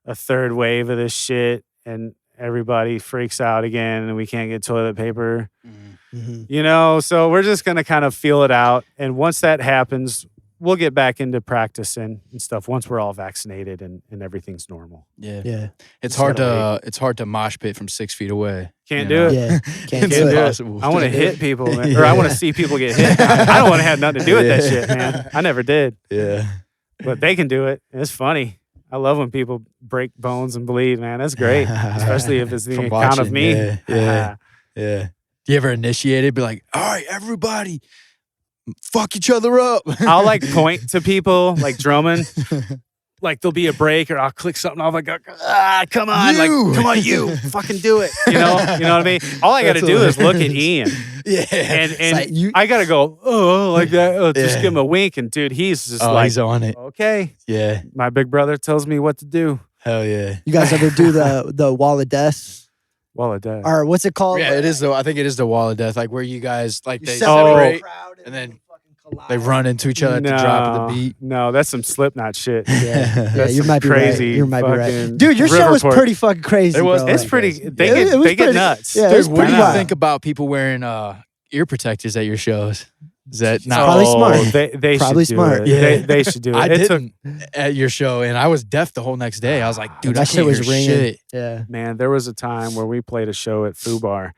a third wave of this shit and everybody freaks out again and we can't get toilet paper. So we're just going to kind of feel it out. And once that happens, we'll get back into practicing and stuff once we're all vaccinated and everything's normal. Yeah. It's hard to mosh pit from 6 feet away. Can't do it. Yeah. Can't It's do it. impossible. I want to hit people, man. Or I want to see people get hit. I don't want to have nothing to do with that shit, man. I never did. Yeah. But they can do it. It's funny. I love when people break bones and bleed, man. That's great. Especially if it's the account of me. Yeah. Do you ever initiate it? Be like, all right, everybody, fuck each other up. I'll point to people drumming. There'll be a break or I'll click something. I'll come on. You. Come on, you. Fucking do it. You know what I mean? All I got to do is look at Ian. Yeah. And I got to go, like that. Just give him a wink. And dude, he's just he's on it. Okay. Yeah. My big brother tells me what to do. Hell yeah. You guys ever do the wall of death? Wall of death. Or what's it called? Yeah, it is I think it is the wall of death, like where you guys they separate separate and then They run into each other at the drop of the beat. No, that's some Slipknot shit. Yeah, That's you might be crazy. Right. You might be right. fucking Dude, your show was Riverport. pretty fucking crazy. It was. bro. It's pretty. It They was get pretty- nuts. yeah, it Dude, was what do pretty you wild. think about people wearing ear protectors at your shows? Is that not Probably smart. They Probably should do smart. It. Yeah. They should do it. I It didn't at your show, and I was deaf the whole next day. I was like, dude, that I shit can't was hear ringing. shit. Yeah. Man, there was a time where we played a show at Foo Bar,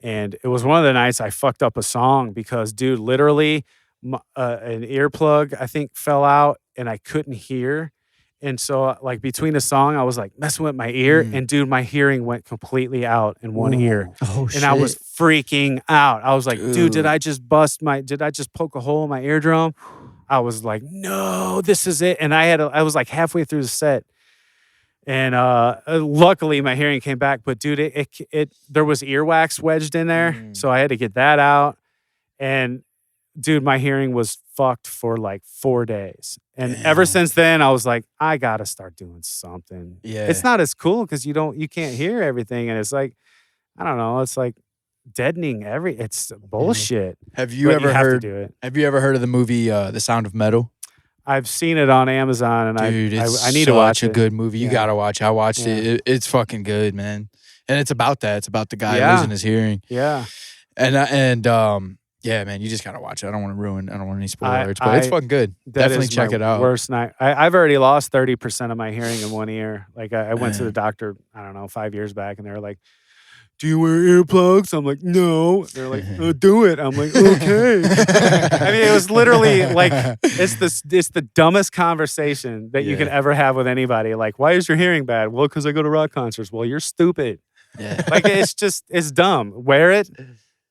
and it was one of the nights I fucked up a song because, dude, literally an earplug I think fell out and I couldn't hear. And so, like, between the song, I was like messing with my ear, and dude, my hearing went completely out in one ear. Oh shit. And I was freaking out. I was like, dude, did I just poke a hole in my eardrum? I was like, no, this is it. And I was like halfway through the set. And luckily my hearing came back, but dude, it there was earwax wedged in there. So I had to get that out. And dude, my hearing was fucked for like 4 days. And ever since then, I was like, I gotta start doing something. Yeah. It's not as cool because you can't hear everything. And it's like, I don't know, it's like deadening it's bullshit. Have you But ever have to heard? do it. Have you ever heard of the movie The Sound of Metal? I've seen it on Amazon, and Dude, it's I need to watch such a it. good movie. You Yeah. gotta watch. I watched Yeah. it. It's fucking good, man. And it's about that. It's about the guy Yeah. losing his hearing. Yeah. And yeah, man, you just gotta watch it. I don't want any spoilers, but it's I- fucking good. That Definitely is check my it out. Worst night. I've already lost 30% of my hearing in one ear. Like I went to the doctor, I don't know, 5 years back, and they were like, "Do you wear earplugs?" I'm like, "No." They're like, "Oh, do it." I'm like, "Okay." I mean, it was literally like it's the dumbest conversation that you can ever have with anybody. Like, why is your hearing bad? Well, because I go to rock concerts. Well, you're stupid. Yeah. Like it's dumb. Wear it,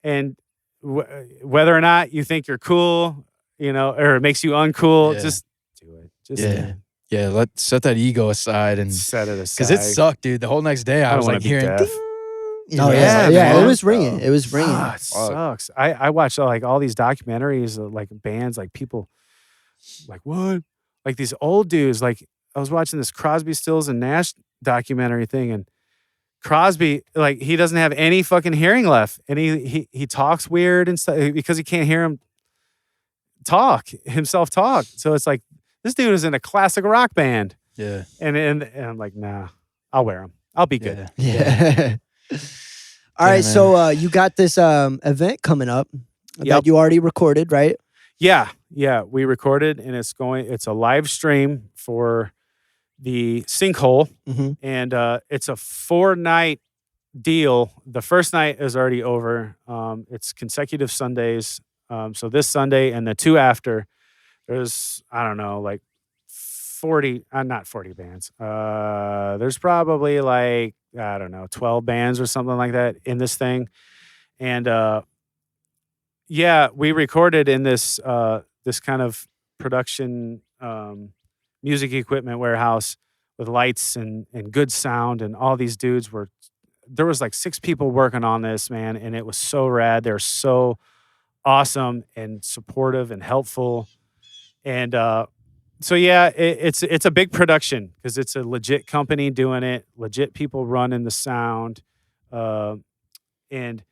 and whether or not you think you're cool, or it makes you uncool, just do it. Just do it. Yeah, let's set that ego aside and Set it aside. because it sucked, dude. The whole next day I don't was wanna like be hearing. deaf. Ding, Oh Yeah, yeah, man. it was ringing. It was ringing. It sucks. I watch like all these documentaries of like bands, like people, like what, like these old dudes. Like I was watching this Crosby, Stills, and Nash documentary thing, and Crosby, like he doesn't have any fucking hearing left, and he talks weird and stuff because he can't hear himself talk. So it's like this dude is in a classic rock band, Yeah. and I'm like, nah, I'll wear them. I'll be good. Yeah. All right, so you got this event coming up Yep. that you already recorded, right? Yeah, we recorded, and it's a live stream for the Sinkhole, Mm-hmm. and it's a 4-night deal. The first night is already over. It's consecutive Sundays. So this Sunday and the two after, there's, I don't know, like 40, not 40 bands. There's probably like, I don't know, 12 bands or something like that in this thing. And yeah, we recorded in this this kind of production music equipment warehouse with lights and good sound, and all these dudes there was like 6 people working on this, man, and it was so rad. They're so awesome and supportive and helpful. And so yeah, it's a big production because it's a legit company doing it, legit people running the sound, and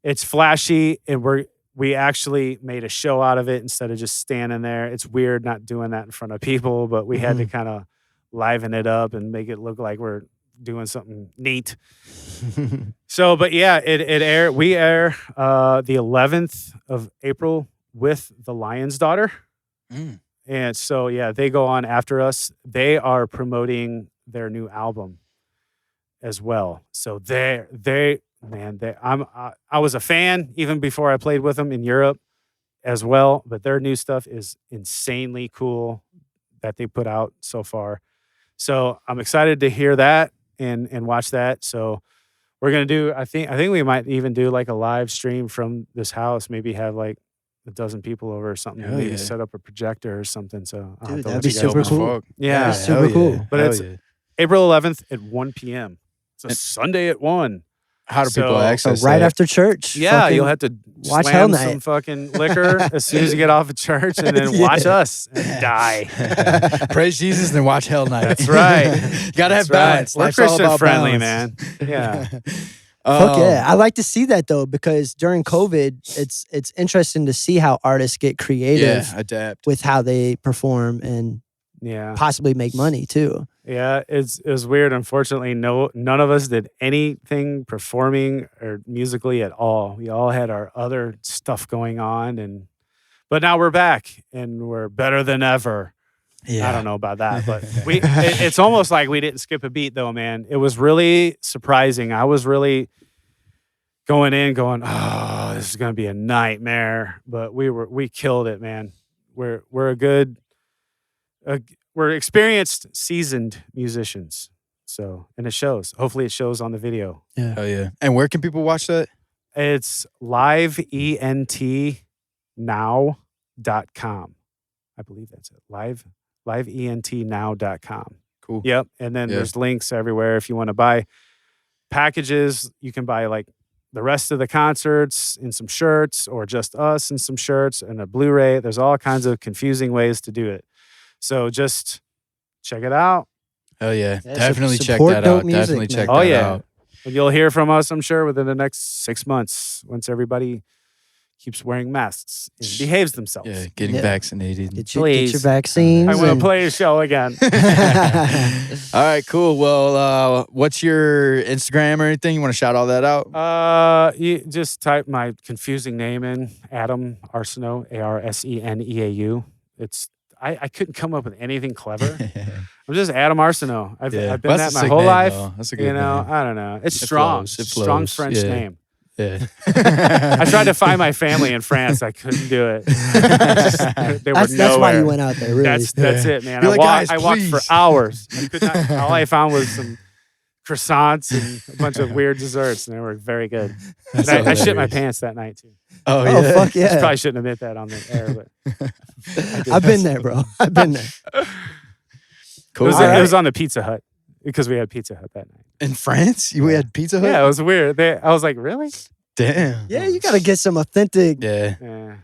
it's flashy, and we actually made a show out of it instead of just standing there. It's weird not doing that in front of people, but we had to kind of liven it up and make it look like we're doing something neat. So, but yeah, we air the 11th of April with The Lion's Daughter. Mm. And so, yeah, they go on after us. They are promoting their new album as well. So I was a fan even before I played with them in Europe as well, but their new stuff is insanely cool that they put out so far. So I'm excited to hear that and watch that. So we're going to do, I think we might even do like a live stream from this house, maybe have like a dozen people over or something, Hell maybe yeah. set up a projector or something. So I'll have Dude, to that'd let be you guys super know. cool. Yeah, That'd be super cool. But Hell it's yeah. April 11th at 1 p.m. It's a Sunday at 1. How do people So- access right that? after church. Yeah, fucking you'll have to watch Hell slam Night. some fucking liquor as soon as you get off of church, and then watch us and die. Praise Jesus and then watch Hell Night. That's right. Gotta have That's right. balance. We're Life's all Christian about friendly, balance. man. Yeah. Fuck yeah. I like to see that though, because during COVID, it's interesting to see how artists get creative, adapt with how they perform and possibly make money too. Yeah, it was weird. Unfortunately, none of us did anything performing or musically at all. We all had our other stuff going on, but now we're back and we're better than ever. Yeah. I don't know about that, but it's almost like we didn't skip a beat though, man. It was really surprising. I was really going, oh, this is gonna be a nightmare. But we killed it, man. We're experienced, seasoned musicians. So, and it shows. Hopefully it shows on the video. Yeah. Oh yeah. And where can people watch that? It's liveentnow.com. I believe that's it. liveentnow.com. Cool. Yep. And then there's links everywhere. If you want to buy packages, you can buy like the rest of the concerts in some shirts, or just us in some shirts and a Blu-ray. There's all kinds of confusing ways to do it. So just check it out. Oh yeah. Definitely check that out. Music, definitely check that out. And you'll hear from us, I'm sure, within the next 6 months, once everybody keeps wearing masks and behaves themselves. Yeah, getting vaccinated. Get your vaccines. I want to play a show again. All right, cool. Well, what's your Instagram or anything? You want to shout all that out? You just type my confusing name in, Adam Arseneau, Arseneau. I couldn't come up with anything clever. I'm just Adam Arseneau. I've been that my whole life. That's a good name. I don't know. It's strong. It flows. Strong French name. Yeah. I tried to find my family in France. I couldn't do it. That's why you went out there, really. That's it, man. I walked for hours. All I found was some croissants and a bunch of weird desserts, and they were very good. I shit my pants that night, too. Oh, yeah. Fuck yeah. I probably shouldn't admit that on the air, but I've been there, bro. I've been there. Cool. It was on the Pizza Hut, because we had Pizza Hut that night. In France? We had Pizza Hut? Yeah, it was weird. I was like, really? Damn. Yeah, you got to get some authentic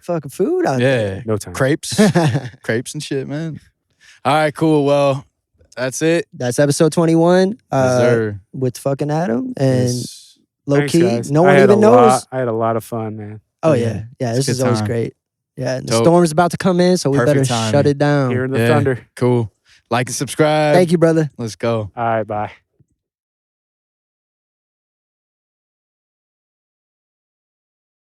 fucking food out there. No time. Crepes. Crepes and shit, man. All right, cool. Well, that's it. That's episode 21 Yes, with fucking Adam. And low Thanks, key, guys. no one even knows. I had a lot of fun, man. Oh, yeah. Yeah, this is always great. Yeah, and the Dope. storm's about to come in, so we better shut it down. Hearing the thunder. Cool. Like and subscribe. Thank you, brother. Let's go. All right, bye.